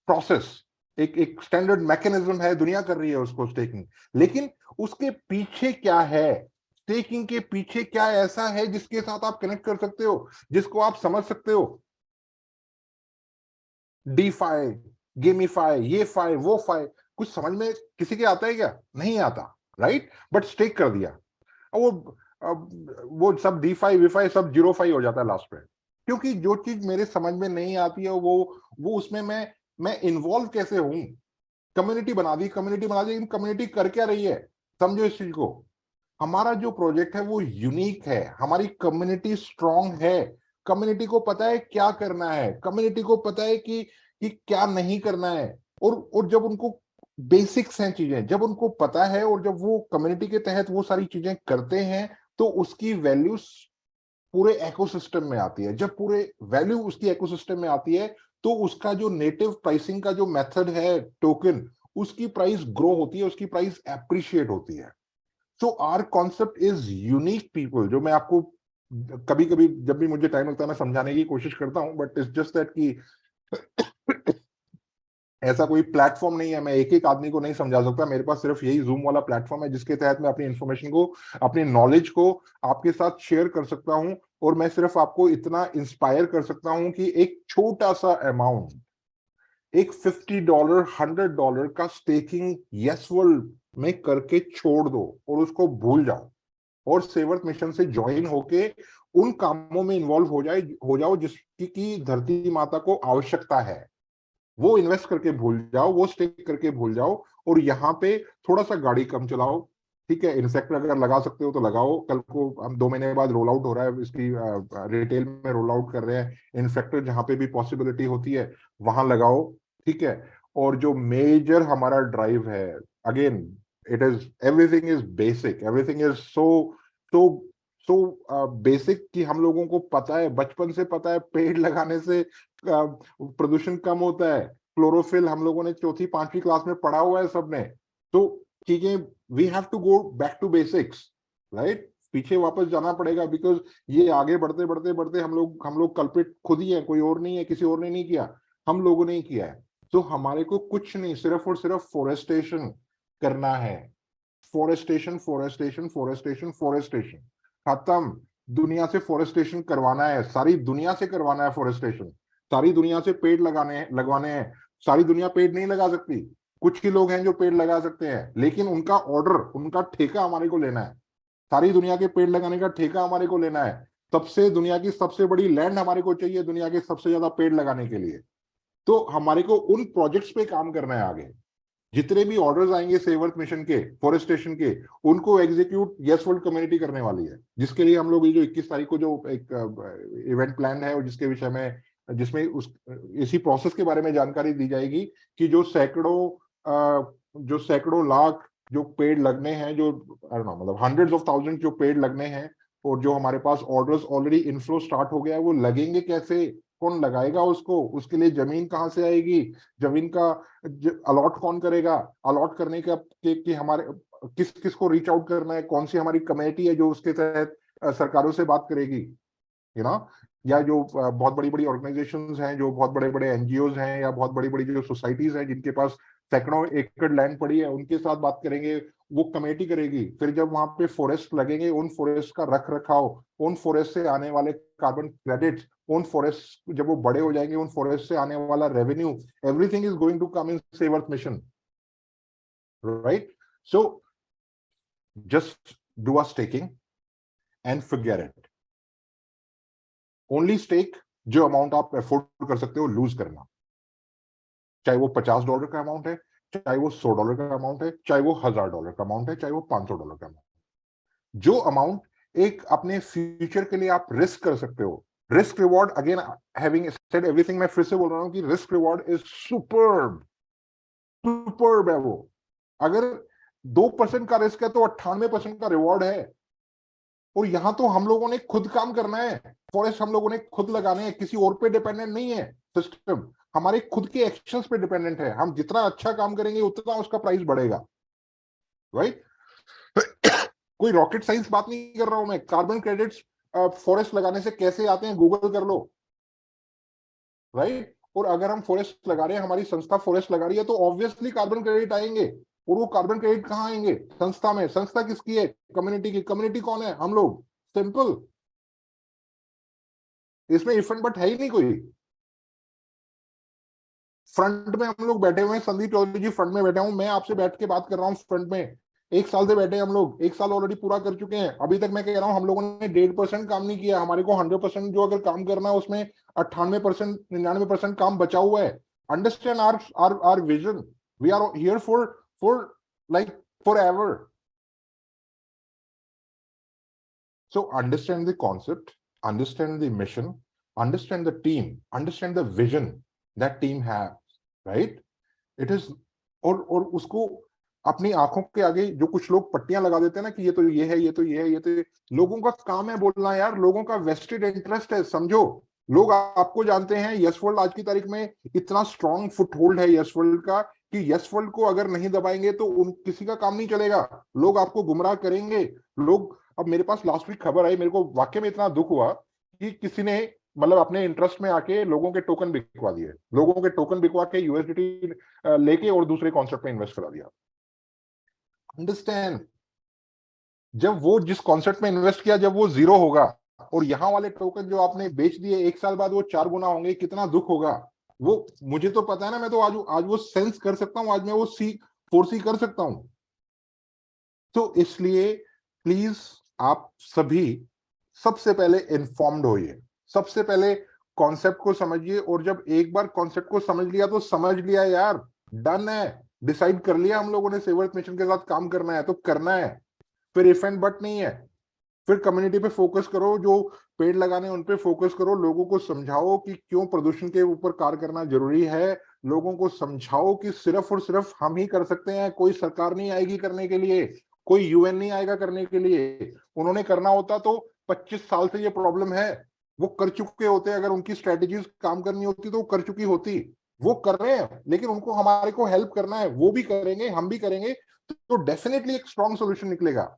process, एक स्टैंडर्ड मैकेनिज्म है, दुनिया कर रही है उसको स्टेकिंग। लेकिन उसके पीछे क्या है, स्टेकिंग के पीछे क्या ऐसा है जिसके साथ आप कनेक्ट कर सकते हो, जिसको आप समझ सकते हो? डीफाई, गेमीफाई, ये फाई, वो फाई, कुछ समझ में किसी के आता है क्या? नहीं आता, राइट? बट स्टेक कर दिया, वो सब डीफाई वीफाई सब जीरोफाई हो जाता है लास्ट में। क्योंकि जो चीज मेरे समझ में नहीं आती है वो उसमें मैं इन्वॉल्व कैसे हूं? कम्युनिटी बना दी, लेकिन कम्युनिटी कर क्या रही है? समझो इस चीज को। हमारा जो प्रोजेक्ट है वो यूनिक है, हमारी कम्युनिटी स्ट्रांग है, कम्युनिटी को पता है क्या करना है, कम्युनिटी को पता है कि क्या नहीं करना है। और जब उनको बेसिक्स हैं चीजें, जब उनको पता है और जब वो कम्युनिटी के तहत वो सारी चीजें करते हैं, तो उसकी वैल्यू पूरे इकोसिस्टम में आती है। जब पूरे वैल्यू उसकी इकोसिस्टम में आती है, तो उसका जो नेटिव प्राइसिंग का जो मेथड है टोकन, उसकी प्राइस ग्रो होती है, उसकी प्राइस एप्रिशिएट होती है। So our concept is unique people. जो मैं आपको कभी कभी जब भी मुझे टाइम लगता है मैं समझाने की कोशिश करता हूं, बट इट्स जस्ट दैट कि ऐसा कोई प्लेटफॉर्म नहीं है, मैं एक एक आदमी को नहीं समझा सकता। मेरे पास सिर्फ यही जूम वाला प्लेटफॉर्म है जिसके तहत मैं अपनी इंफॉर्मेशन को, अपनी नॉलेज को आपके साथ शेयर कर सकता हूं। और मैं सिर्फ आपको इतना इंस्पायर कर सकता हूं कि एक छोटा सा अमाउंट, एक $50 $100 का स्टेकिंग यस वर्ल्ड में करके छोड़ दो और उसको भूल जाओ, और सेवर्थ मिशन से ज्वाइन होके उन कामों में इन्वॉल्व हो जाओ जिसकी की धरती माता को आवश्यकता है। वो इन्वेस्ट करके भूल जाओ, वो स्टेक करके भूल जाओ, और यहाँ पे थोड़ा सा गाड़ी कम चलाओ। ठीक है, इनफैक्ट अगर लगा सकते हो तो लगाओ। कल को हम 2 महीने बाद रोल आउट हो रहा है इसकी, रिटेल में रोल आउट कर रहे हैं। इनफैक्ट जहां पे भी पॉसिबिलिटी होती है वहां लगाओ। ठीक है, और जो मेजर हमारा ड्राइव है, again it is everything is basic, everything is so so so basic कि हम लोगों को पता है, बचपन से पता है, पेड़ लगाने से प्रदूषण कम होता है। क्लोरोफिल हम लोगों ने चौथी पांचवी क्लास में पढ़ा हुआ है सबने। तो चीजें, we have to go back to basics, right? पीछे वापस जाना पड़ेगा, बिकॉज ये आगे बढ़ते बढ़ते बढ़ते हम लोग कल्प्रिट खुद ही है, कोई और नहीं है, किसी और ने नहीं किया, हम लोगों ने ही किया है। तो हमारे को कुछ नहीं, सिर्फ और सिर्फ फॉरेस्टेशन करना है। फॉरेस्टेशन फॉरेस्टेशन फॉरेस्टेशन फॉरेस्टेशन खत्म। दुनिया से फॉरेस्टेशन करवाना है, सारी दुनिया से करवाना है फॉरेस्टेशन। सारी दुनिया से पेड़ लगवाने हैं, सारी दुनिया पेड़ नहीं लगा सकती, कुछ ही लोग हैं जो पेड़ लगा सकते हैं, लेकिन उनका ऑर्डर, उनका ठेका हमारे को लेना है। सारी दुनिया के पेड़ लगाने का ठेका हमारे को लेना है। सबसे दुनिया की सबसे बड़ी लैंड हमारे को चाहिए दुनिया के सबसे ज्यादा पेड़ लगाने के लिए। तो हमारे को उन प्रोजेक्ट्स पे काम करना है आगे। जितने भी ऑर्डर्स आएंगे सेव अर्थ मिशन के, फॉरेस्टेशन के, उनको एग्जीक्यूट यस वर्ल्ड कम्युनिटी करने वाली है, जिसके लिए हम लोग ये जो 21 तारीख को जो एक इवेंट प्लान है और जिसके विषय में, जिसमें उस इसी प्रोसेस के बारे में जानकारी दी जाएगी कि जो सैकड़ों लाख जो पेड़ लगने हैं, जो मतलब हंड्रेड्स ऑफ थाउजेंड जो पेड़ लगने हैं, और जो हमारे पास ऑर्डर्स ऑलरेडी इनफ्लो स्टार्ट हो गया है, वो लगेंगे कैसे, कौन लगाएगा उसको, उसके लिए जमीन कहाँ से आएगी, जमीन का अलॉट कौन करेगा, अलॉट करने का कि हमारे किस किस को रीच आउट करना है, कौन सी हमारी कमेटी है जो उसके तहत सरकारों से बात करेगी, या जो बहुत बड़ी बड़ी ऑर्गेनाइजेशंस हैं, जो बहुत बड़े बड़े एनजीओज हैं, या बहुत बड़ी बड़ी जो सोसाइटीज हैं जिनके पास सैकड़ों एकड़ लैंड पड़ी है, उनके साथ बात करेंगे, वो कमेटी करेगी। फिर जब वहां पे फॉरेस्ट लगेंगे, उन फॉरेस्ट का रख रखाव, उन फॉरेस्ट से आने वाले कार्बन क्रेडिट्स, उन फॉरेस्ट जब वो बड़े हो जाएंगे, उन फॉरेस्ट से आने वाला revenue, everything is going to come in save earth mission, right? So just do a staking and forget it. Only stake जो अमाउंट आप एफोर्ड कर सकते हो लूज करना, चाहे वो $50 का अमाउंट है, चाहे वो $100 का अमाउंट है, चाहे वो $1000 का अमाउंट है, चाहे वो $500 का अमाउंट, जो अमाउंट एक अपने फ्यूचर के लिए आप रिस्क कर सकते हो। Risk reward, again having said everything, मैं फिर से बोल रहा हूं कि risk reward is superb, superb है वो। अगर 2% का रिस्क है तो 98% का रिवॉर्ड है। और यहां तो हम लोगों ने खुद काम करना है, फॉरेस्ट हम लोगों ने खुद लगाने हैं, किसी और पे डिपेंडेंट नहीं है सिस्टम, हमारे खुद के एक्शंस पे डिपेंडेंट है। हम जितना अच्छा काम करेंगे उतना उसका प्राइस बढ़ेगा, राइट? कोई रॉकेट साइंस बात नहीं कर रहा हूं मैं। कार्बन क्रेडिट्स फॉरेस्ट लगाने से कैसे आते हैं गूगल कर लो, राइट? और अगर हम फॉरेस्ट लगा रहे हैं, हमारी संस्था फॉरेस्ट लगा रही है, तो ऑब्वियसली कार्बन क्रेडिट आएंगे। और वो कार्बन क्रेडिट कहाँ आएंगे? संस्था में। संस्था किसकी है? कम्युनिटी की। कम्युनिटी कौन है? हम लोग। सिंपल। इसमें इफ एंड बट है ही नहीं कोई। फ्रंट में हम लोग बैठे हुए हैं, संदीप चौधरी जी फ्रंट में बैठे हूं, मैं आपसे बैठ के बात कर रहा हूं फ्रंट में। 1 साल से बैठे हम लोग, 1 साल ऑलरेडी पूरा कर चुके हैं। अभी तक मैं कह रहा हूं हम लोगों ने 1.5% काम नहीं किया। हमारे को 100% जो अगर काम करना है उसमें 98%, 99% काम बचा हुआ है। Understand our vision. We are here for like forever. So understand the concept, understand the mission, understand the team, understand the vision that team has, right? It is, और उसको अपनी आंखों के आगे जो कुछ लोग पट्टियां लगा देते हैं ना कि ये तो ये है, ये तो ये है, ये तो ये। लोगों का काम है बोलना यार, लोगों का वेस्टेड इंटरेस्ट है, समझो। लोग आपको जानते हैं। यस वर्ल्ड आज की तारीख में इतना स्ट्रॉन्ग फुट होल्ड है यस वर्ल्ड का कि यस वर्ल्ड को अगर नहीं दबाएंगे तो उन किसी का काम नहीं चलेगा। लोग आपको गुमराह करेंगे। लोग, अब मेरे पास लास्ट वीक खबर आई, मेरे को वाकई में इतना दुख हुआ कि किसी ने मतलब अपने इंटरेस्ट में आके लोगों के टोकन बिकवा दिए, लोगों के टोकन बिकवा के यूएसडीटी लेके और दूसरे कॉन्सेप्ट में इन्वेस्ट करा दिया। अंडरस्टैंड, जब वो जिस कॉन्सेप्ट में इन्वेस्ट किया जब वो जीरो होगा, और यहाँ वाले टोकन जो आपने बेच दिए 1 साल बाद वो 4 गुना होंगे, कितना दुख होगा वो मुझे तो पता है ना। मैं तो आज वो सेंस कर सकता हूँ, आज मैं वो फोरसी कर सकता हूँ। तो इसलिए प्लीज आप सभी सबसे पहले इन्फॉर्म्ड होइए, सबसे पहले कॉन्सेप्ट को समझिए। और जब एक बार कॉन्सेप्ट को समझ लिया तो समझ लिया यार, डन है, डिसाइड कर लिया हम लोगों ने सेव अर्थ मिशन के साथ काम करना है तो करना है। फिर इफ एंड बट नहीं है। फिर कम्युनिटी पे फोकस करो, जो पेड़ लगाने उन पे फोकस करो, लोगों को समझाओ कि क्यों प्रदूषण के ऊपर कार्य करना जरूरी है। लोगों को समझाओ कि सिर्फ और सिर्फ हम ही कर सकते हैं, कोई सरकार नहीं आएगी करने के लिए, कोई यूएन नहीं आएगा करने के लिए। उन्होंने करना होता तो 25 साल से ये प्रॉब्लम है, वो कर चुके होते। अगर उनकी स्ट्रेटेजीज काम करनी होती तो वो कर चुकी होती। वो कर रहे हैं, लेकिन उनको हमारे को हेल्प करना है, वो भी करेंगे, हम भी करेंगे, तो डेफिनेटली एक स्ट्रॉन्ग सोल्यूशन निकलेगा,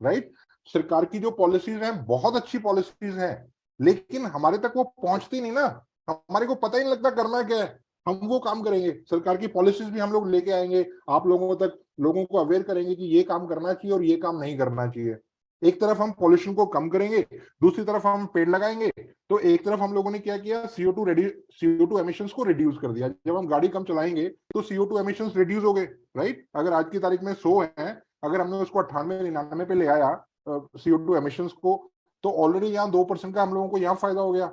राइट? सरकार की जो पॉलिसीज हैं बहुत अच्छी पॉलिसीज हैं, लेकिन हमारे तक वो पहुंचती नहीं ना। हमारे को पता ही नहीं लगता करना क्या है। हम वो काम करेंगे, सरकार की पॉलिसीज भी हम लोग लेके आएंगे, आप लोगों तक, लोगों को अवेयर करेंगे कि ये काम करना चाहिए और ये काम नहीं करना चाहिए। एक तरफ हम पॉल्यूशन को कम करेंगे, दूसरी तरफ हम पेड़ लगाएंगे। तो एक तरफ हम लोगों ने क्या किया, CO2 एमिशंस को रिड्यूस कर दिया। जब हम गाड़ी कम चलाएंगे तो CO2 एमिशंस रिड्यूस हो गए, राइट। अगर आज की तारीख में 100 है, अगर हमने उसको 98-99 पे ले आया CO2 एमिशंस को, तो ऑलरेडी यहाँ 2% का हम लोगों को यहाँ फायदा हो गया।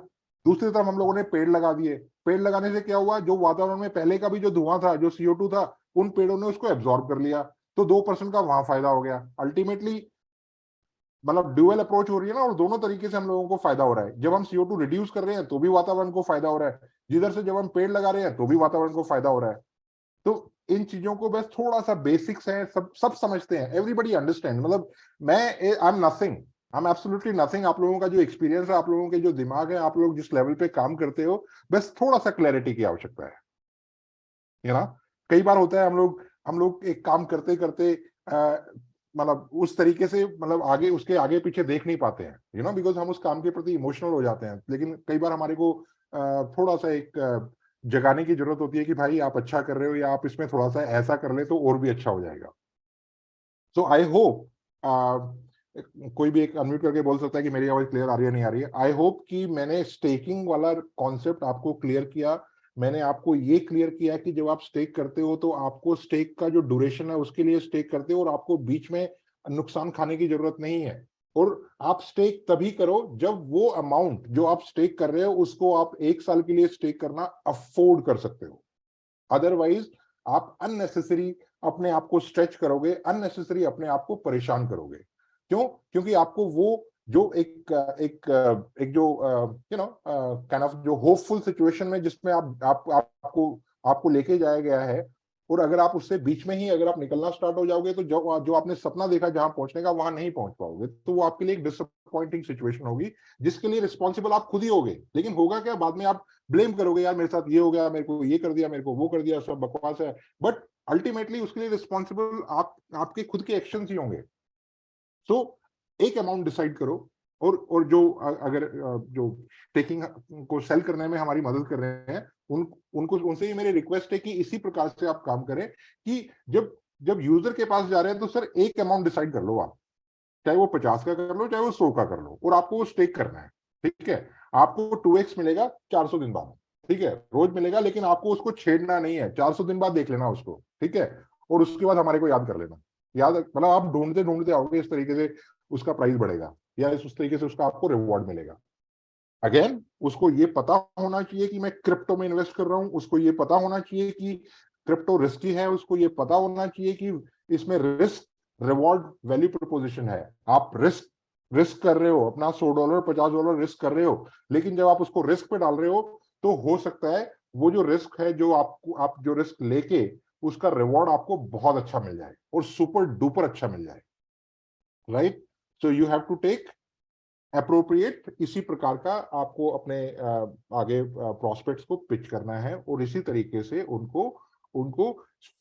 दूसरी तरफ हम लोगों ने पेड़ लगा दिए। पेड़ लगाने से क्या हुआ, जो वातावरण में पहले का भी जो धुआं था, जो CO2 था, उन पेड़ों ने उसको एब्जॉर्ब कर लिया, तो 2% का वहां फायदा हो गया। अल्टीमेटली मतलब ड्यूअल अप्रोच हो रही है ना, और दोनों तरीके से हम लोगों को फायदा हो रहा है। जब हम CO2 रिड्यूस कर रहे हैं तो भी वातावरण को फायदा हो रहा है, जिधर से जब हम पेड़ लगा रहे हैं तो भी वातावरण को फायदा हो रहा है। तो इन चीजों को बस थोड़ा सा बेसिक्स है, सब समझते हैं, एवरीबडी अंडरस्टैंड। मतलब मैं I am nothing, I am absolutely nothing. आप लोगों का जो एक्सपीरियंस है, आप लोगों के जो दिमाग है, आप लोग जिस लेवल पे काम करते हो, बस थोड़ा सा क्लैरिटी की आवश्यकता है। यू नो, कई बार होता है हम लोग एक काम करते करते मतलब उस तरीके से, मतलब आगे उसके आगे पीछे देख नहीं पाते हैं, यू नो, बिकॉज हम उस काम के प्रति इमोशनल हो जाते हैं। लेकिन कई बार हमारे को थोड़ा सा एक जगाने की जरूरत होती है कि भाई आप अच्छा कर रहे हो, या आप इसमें थोड़ा सा ऐसा कर ले तो और भी अच्छा हो जाएगा। सो आई होप, कोई भी एक अनम्यूट करके बोल सकता है कि मेरी आवाज क्लियर आ रही है नहीं आ रही है। आई होप कि मैंने स्टेकिंग वाला कॉन्सेप्ट आपको क्लियर किया। मैंने आपको ये क्लियर किया कि जब आप स्टेक करते हो तो आपको स्टेक का जो ड्यूरेशन है उसके लिए स्टेक करते हो, और आपको बीच में नुकसान खाने की जरूरत नहीं है। और आप स्टेक तभी करो जब वो अमाउंट जो आप स्टेक कर रहे हो उसको आप 1 साल के लिए स्टेक करना अफोर्ड कर सकते हो। अदरवाइज आप अननेसेसरी अपने आप को स्ट्रेच करोगे, अननेसेसरी अपने आप को परेशान करोगे। क्यों? क्योंकि आपको वो जो एक जो यू नो काइंड ऑफ जो होपफुल सिचुएशन में जिसमें आपको लेके जाया गया है, और अगर आप उससे बीच में ही अगर आप निकलना स्टार्ट हो जाओगे तो जो आपने सपना देखा जहां पहुंचने का, वहां नहीं पहुंच पाओगे। तो वो आपके लिए एक डिसअपॉइंटिंग सिचुएशन होगी, जिसके लिए रिस्पॉन्सिबल आप खुद ही होगे। लेकिन होगा क्या, बाद में आप ब्लेम करोगे, यार मेरे साथ ये हो गया, मेरे को ये कर दिया, मेरे को वो कर दिया, सब बकवास है। बट अल्टीमेटली उसके लिए रिस्पॉन्सिबल आपके खुद के एक्शंस ही होंगे। सो एक अमाउंट डिसाइड करो, और जो अगर जो टेकिंग को सेल करने में हमारी मदद कर रहे हैं, उनको उनसे ही मेरी रिक्वेस्ट है कि इसी प्रकार से आप काम करें कि जब यूजर के पास जा रहे हैं तो सर एक अमाउंट डिसाइड कर लो आप, चाहे वो 50 का कर लो, चाहे वो 100 का कर लो, और आपको वो स्टेक करना है। ठीक है, आपको 2x मिलेगा 400 दिन बाद, ठीक है, रोज मिलेगा, लेकिन आपको उसको छेड़ना नहीं है। 400 दिन बाद देख लेना उसको, ठीक है, और उसके बाद हमारे को याद कर लेना। याद मतलब आप ढूंढते ढूंढते आओगे, इस तरीके से उसका प्राइस बढ़ेगा, या उस तरीके से उसका आपको रिवॉर्ड मिलेगा। अगेन, उसको ये पता होना चाहिए कि मैं क्रिप्टो में इन्वेस्ट कर रहा हूं, उसको ये पता होना चाहिए कि क्रिप्टो रिस्की है, उसको ये पता होना चाहिए कि इसमें रिस्क रिवॉर्ड वैल्यू प्रपोजिशन है। आप रिस्क कर रहे हो, अपना $100 $50 रिस्क कर रहे हो, लेकिन जब आप उसको रिस्क पे डाल रहे हो तो हो सकता है वो जो रिस्क है, जो आप जो रिस्क लेके उसका रिवॉर्ड आपको बहुत अच्छा मिल जाए, और सुपर डुपर अच्छा मिल जाए, right. So you have to take appropriate. इसी प्रकार का आपको अपने आगे प्रोस्पेक्ट्स को पिच करना है, और इसी तरीके से उनको उनको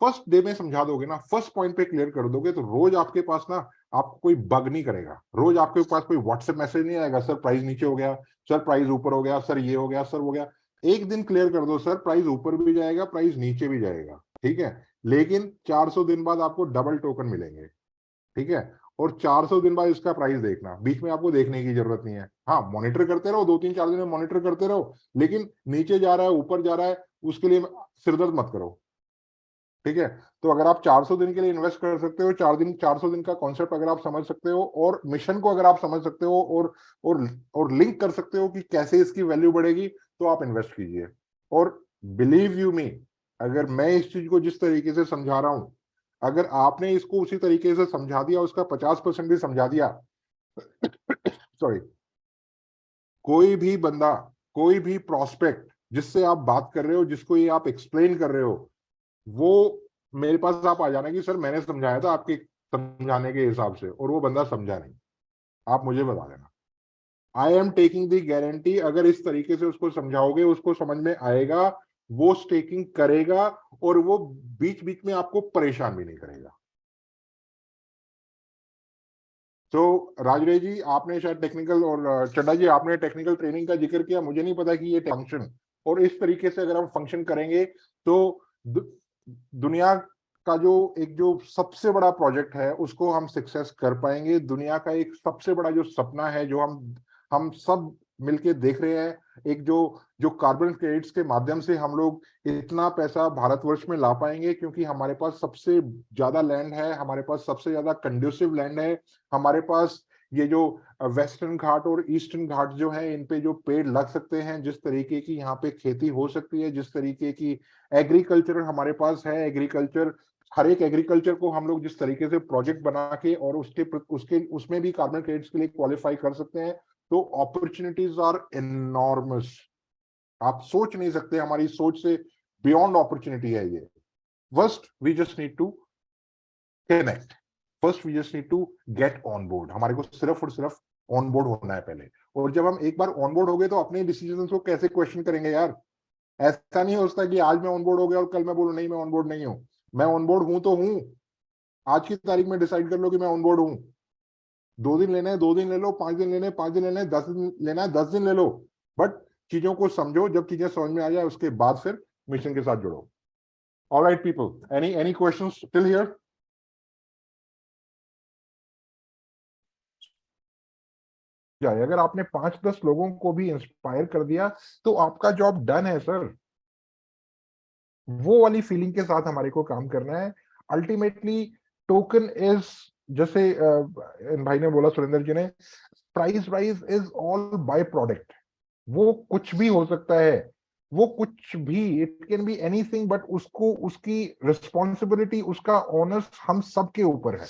फर्स्ट डे में समझा दोगे ना, फर्स्ट पॉइंट पे क्लियर कर दोगे, तो रोज आपके पास ना आपको कोई बग नहीं करेगा। रोज आपके पास कोई व्हाट्सएप मैसेज नहीं आएगा, सर प्राइस नीचे हो गया, सर प्राइस ऊपर हो गया, सर ये हो गया, सर हो गया। एक दिन क्लियर कर दो, सर प्राइस ऊपर भी जाएगा, प्राइस नीचे भी जाएगा, ठीक है, लेकिन 400 दिन बाद आपको डबल टोकन मिलेंगे, ठीक है। और 400 दिन बाद इसका प्राइस देखना, बीच में आपको देखने की जरूरत नहीं है। हाँ, मॉनिटर करते रहो, 2-3-4 दिन में मॉनिटर करते रहो, लेकिन नीचे जा रहा है ऊपर जा रहा है उसके लिए सिरदर्द मत करो, ठीक है। तो अगर आप 400 दिन के लिए इन्वेस्ट कर सकते हो, 400 दिन का कॉन्सेप्ट अगर आप समझ सकते हो, और मिशन को अगर आप समझ सकते हो, और लिंक कर सकते हो कि कैसे इसकी वैल्यू बढ़ेगी, तो आप इन्वेस्ट कीजिए। और बिलीव यू मी, अगर मैं इस चीज को जिस तरीके से समझा रहा हूं, अगर आपने इसको उसी तरीके से समझा दिया, उसका 50% भी समझा दिया सॉरी, कोई भी बंदा, कोई भी प्रोस्पेक्ट जिससे आप बात कर रहे हो, जिसको ये आप एक्सप्लेन कर रहे हो, वो मेरे पास आप आ जाना कि सर मैंने समझाया था आपके समझाने के हिसाब से, और वो बंदा समझा नहीं, आप मुझे बता देना। I am taking the guarantee, अगर इस तरीके से उसको समझाओगे, उसको समझ में आएगा, वो स्टेकिंग करेगा, और वो बीच बीच में आपको परेशान भी नहीं करेगा। तो राजरे जी, आपने शायद टेक्निकल, और चड्डा जी आपने टेक्निकल ट्रेनिंग का जिक्र किया, मुझे नहीं पता कि ये फंक्शन, और इस तरीके से अगर हम फंक्शन करेंगे तो दुनिया का जो सबसे बड़ा प्रोजेक्ट है उसको हम सक्सेस कर पाएंगे। दुनिया का एक सबसे बड़ा जो सपना है जो हम सब मिलके देख रहे हैं, एक जो कार्बन क्रेडिट्स के माध्यम से हम लोग इतना पैसा भारतवर्ष में ला पाएंगे, क्योंकि हमारे पास सबसे ज्यादा लैंड है, हमारे पास सबसे ज्यादा कंड्यूसिव लैंड है, हमारे पास ये जो वेस्टर्न घाट और ईस्टर्न घाट जो है इन पे जो पेड़ लग सकते हैं, जिस तरीके की यहाँ पे खेती हो सकती है, जिस तरीके की एग्रीकल्चर हमारे पास है, एग्रीकल्चर हर एक एग्रीकल्चर को हम लोग जिस तरीके से प्रोजेक्ट बना के और उसके उसमें भी कार्बन क्रेडिट्स के लिए क्वालिफाई कर सकते हैं, तो अपॉर्चुनिटीज आर एनॉर्मस। आप सोच नहीं सकते, हमारी सोच से बियॉन्ड अपॉर्चुनिटी है ये। First we just need to connect, first we just need to get on board. हमारे को सिर्फ और सिर्फ ऑन बोर्ड होना है पहले, और जब हम एक बार ऑन बोर्ड हो गए तो अपने डिसीजन को कैसे क्वेश्चन करेंगे यार। ऐसा नहीं हो सकता कि आज मैं ऑन बोर्ड हो गया और कल मैं बोलूं नहीं मैं ऑन बोर्ड नहीं हूं। मैं ऑन बोर्ड हूं तो हूं, आज की तारीख में डिसाइड कर लो कि मैं ऑन बोर्ड हूं। 2 दिन लेने हैं 2 दिन ले लो, 5 दिन लेने हैं 5 दिन लेने हैं, 10 दिन लेना है 10 दिन ले लो, बट चीजों को समझो, जब चीजें समझ में आ जाए उसके बाद फिर मिशन के साथ जुड़ो। Alright people, any questions till here? जाए अगर आपने 5-10 लोगों को भी इंस्पायर कर दिया तो आपका जॉब डन है सर। वो वाली फीलिंग के साथ हमारे को काम करना है। अल्टीमेटली टोकन इज, जैसे इन भाई ने बोला, सुरेंद्र जी ने, price rise is all by product. वो कुछ भी हो सकता है, वो कुछ भी, it can be anything, but उसको उसकी रिस्पॉन्सिबिलिटी, उसका ऑनर्स हम सब के ऊपर है।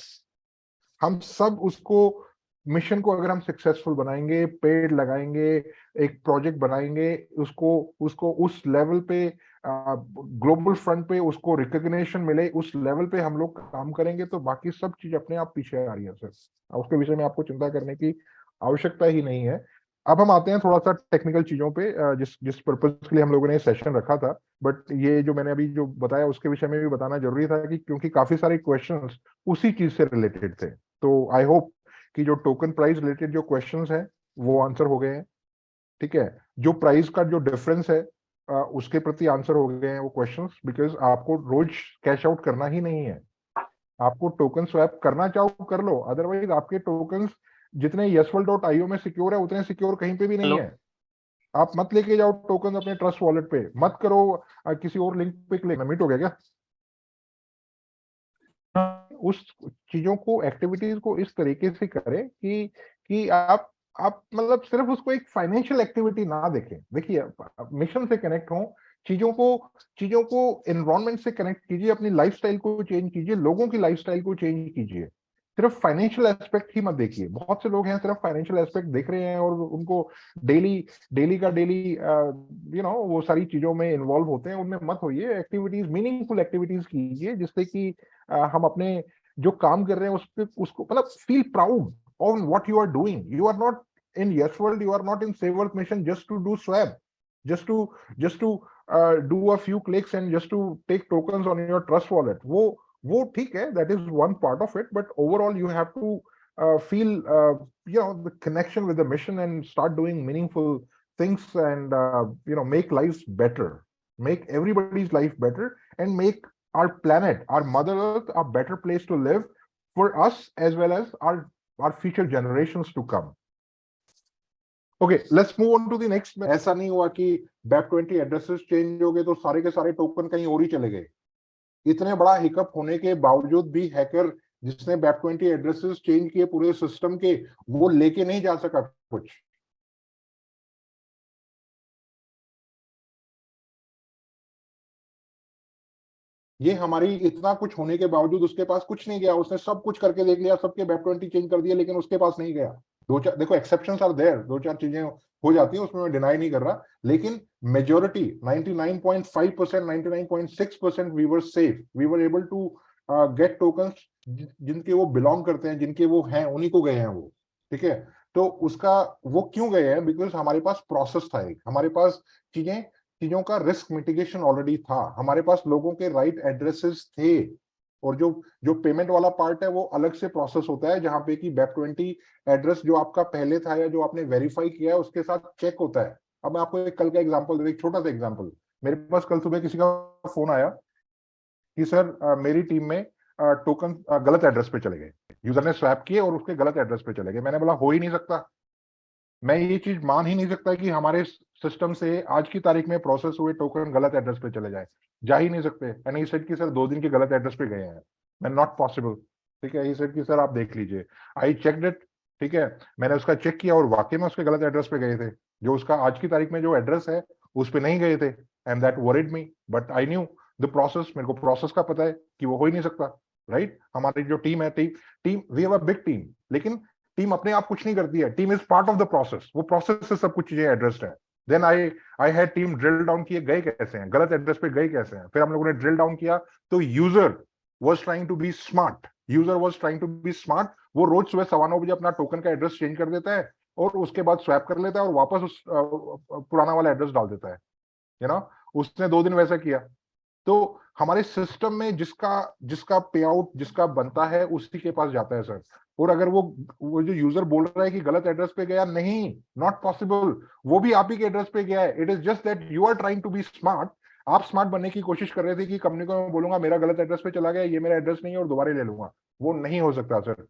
हम सब उसको, मिशन को अगर हम सक्सेसफुल बनाएंगे, पेड़ लगाएंगे, एक प्रोजेक्ट बनाएंगे, उसको उसको उस लेवल पे, ग्लोबल फ्रंट पे उसको रिकॉग्निशन मिले, उस लेवल पे हम लोग काम करेंगे, तो बाकी सब चीज अपने आप पीछे आ रही है सर। उसके विषय में आपको चिंता करने की आवश्यकता ही नहीं है। अब हम आते हैं थोड़ा सा टेक्निकल चीजों पे, जिस जिस पर्पज के लिए हम लोगों ने सेशन रखा था। बट ये जो मैंने अभी जो बताया उसके विषय में भी बताना जरूरी था, कि क्योंकि काफी सारे क्वेश्चंस उसी चीज से रिलेटेड थे। तो आई होप कि जो टोकन प्राइस रिलेटेड जो क्वेश्चंस हैं वो आंसर हो गए हैं। ठीक है, जो प्राइस का जो डिफरेंस है उसके प्रति आंसर हो गए हैं वो क्वेश्चंस, बिकॉज आपको रोज कैश आउट करना ही नहीं है। आपको टोकन स्वैप करना चाहो कर लो, अदरवाइज आपके टोकन जितने yeswell.io में सिक्योर है उतने सिक्योर कहीं पे भी नहीं हेलो। है। आप मत लेके जाओ टोकन अपने ट्रस्ट वॉलेट पे, मत करो किसी और लिंक पे क्लिक। मीट हो गया क्या? उस चीजों को, एक्टिविटीज को इस तरीके से करें कि आप मतलब सिर्फ उसको एक फाइनेंशियल एक्टिविटी ना देखें। देखिए, मिशन से कनेक्ट हो, चीजों को एनवायरनमेंट से कनेक्ट कीजिए, अपनी लाइफस्टाइल को चेंज कीजिए, लोगों की लाइफस्टाइल को चेंज कीजिए। सिर्फ फाइनेंशियल एस्पेक्ट ही मत देखिए। बहुत से लोग हैं सिर्फ फाइनेंशियल एस्पेक्ट देख रहे हैं और उनको डेली डेली का डेली वो सारी चीजों में इन्वॉल्व होते हैं। उनमें मत होइए। एक्टिविटीज, मीनिंगफुल एक्टिविटीज कीजिए, जिससे कि हम अपने जो काम कर रहे हैं उस पे, उसको मतलब feel proud on what you are doing. You are not in yes world, you are not in save earth mission just to do swap, just to do a few clicks and just to take tokens on your trust wallet. वो ठीक है, that is one part of it, but overall you have to feel the connection with the mission and start doing meaningful things, and make lives better, make everybody's life better, and make our planet, our mother earth, a better place to live for us as well as our future generations to come. Okay, let's move on to the next. ऐसा नहीं हुआ कि BEP20 addresses change हो गए तो सारे के सारे टोकन कहीं और ही चले गए। इतने बड़ा हिकअप होने के बावजूद भी हैकर जिसने BEP20 एड्रेसेस चेंज किए पूरे सिस्टम के, वो लेके नहीं जा सका कुछ। ये हमारी इतना कुछ होने के बावजूद उसके पास कुछ नहीं गया। उसने सब कुछ करके देख लिया, सबके BEP20 चेंज कर दिया, लेकिन उसके पास नहीं गया। दो चार, देखो एक्सेप्शंस आर देयर, 2-4 चीजें हो जाती है, उसमें मैं डिनाई नहीं कर रहा, लेकिन majority 99.5%, 99.6% we were safe, we were able to get tokens जिनके वो बिलोंग करते हैं, जिनके वो हैं, उन्हीं को गए हैं वो। ठीक है, तो उसका वो क्यों गए हैं? बिकॉज हमारे पास प्रोसेस था, एक हमारे पास चीजों का रिस्क मिटिगेशन ऑलरेडी था, हमारे पास लोगों के राइट एड्रेसेस थे। और जो जो पेमेंट वाला पार्ट है वो अलग से प्रोसेस होता है, जहां पे कि BEP20 एड्रेस जो आपका पहले था या जो आपने वेरीफाई किया है उसके साथ चेक होता है। अब मैं आपको एक कल का एग्जांपल दे, एक छोटा सा एग्जांपल। मेरे पास कल सुबह किसी का फोन आया कि सर मेरी टीम में टोकन गलत एड्रेस पे चले गए, यूजर ने स्वैप किए और उसके गलत एड्रेस पे चले गए। मैंने बोला हो ही नहीं सकता, मैं ये चीज मान ही नहीं सकता कि हमारे सिस्टम से आज की तारीख में प्रोसेस हुए टोकन गलत एड्रेस पे चले जाए, जा ही नहीं सकते। एंड ही सेड कि सर 2 दिन के गलत एड्रेस पे गए हैं। मैं नॉट पॉसिबल, ठीक है। ही सेड कि सर आप देख लीजिए। आई चेक्ड इट, ठीक है, मैंने उसका चेक किया और वाकई में उसके गलत एड्रेस पे गए थे, जो उसका आज की तारीख में जो एड्रेस है उस पे नहीं गए थे। And that worried me, but I knew the process, मेरे को प्रोसेस का पता है कि वो हो ही नहीं सकता, राइट। हमारी जो टीम है, team we have a big team, लेकिन टीम अपने आप कुछ नहीं करती है, team is part of the process, वो प्रोसेस से सब कुछ चीजें एड्रेस्ड है। Then I had team drill down किए गए कैसे हैं, गलत एड्रेस पे गए कैसे हैं, फिर हम लोगों ने ड्रिल डाउन किया तो user was trying to be smart, वो रोज सुबह 9:15 बजे अपना टोकन का एड्रेस चेंज कर देता है और उसके बाद स्वैप कर लेता है और वापस उस पुराना वाला एड्रेस डाल देता है, यू नो। उसने 2 दिन वैसा किया। तो हमारे सिस्टम में जिसका जिसका पे आउट जिसका बनता है उसी के पास जाता है सर। और अगर वो जो यूजर बोल रहा है कि गलत एड्रेस पे गया, नहीं, नॉट पॉसिबल, वो भी आप ही के एड्रेस पे गया है। It is just that you are trying to be smart. आप स्मार्ट बनने की कोशिश कर रहे थे कि कंपनी को मैं बोलूंगा मेरा गलत एड्रेस पे चला गया, ये मेरा एड्रेस नहीं है और दोबारा ले लूंगा। वो नहीं हो सकता सर।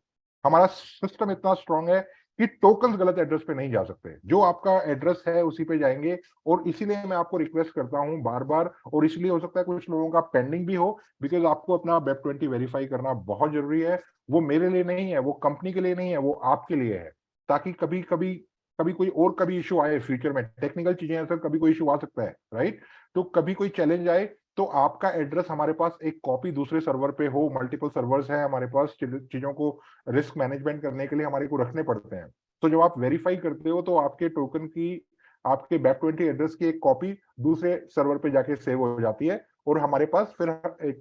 हमारा सिस्टम इतना स्ट्रांग है कि टोकन्स गलत एड्रेस पे नहीं जा सकते, जो आपका एड्रेस है उसी पे जाएंगे। और इसीलिए मैं आपको रिक्वेस्ट करता हूं बार बार, और इसलिए हो सकता है कुछ लोगों का पेंडिंग भी हो, बिकॉज आपको अपना वेब20 वेरीफाई करना बहुत जरूरी है। वो मेरे लिए नहीं है, वो कंपनी के लिए नहीं है, वो आपके लिए है। ताकि कभी कभी कभी कोई और कभी इशू आए फ्यूचर में, टेक्निकल चीजें हैं सर, कभी कोई इशू आ सकता है, राइट। तो कभी कोई चैलेंज आए तो आपका एड्रेस हमारे पास एक कॉपी दूसरे सर्वर पे हो, मल्टीपल सर्वर्स हैं हमारे पास, चीजों को रिस्क मैनेजमेंट करने के लिए हमारे को रखने पड़ते हैं। तो जब आप वेरीफाई करते हो तो आपके टोकन की, आपके वेब20 एड्रेस की एक कॉपी दूसरे सर्वर पे जाके सेव हो जाती है। और हमारे पास फिर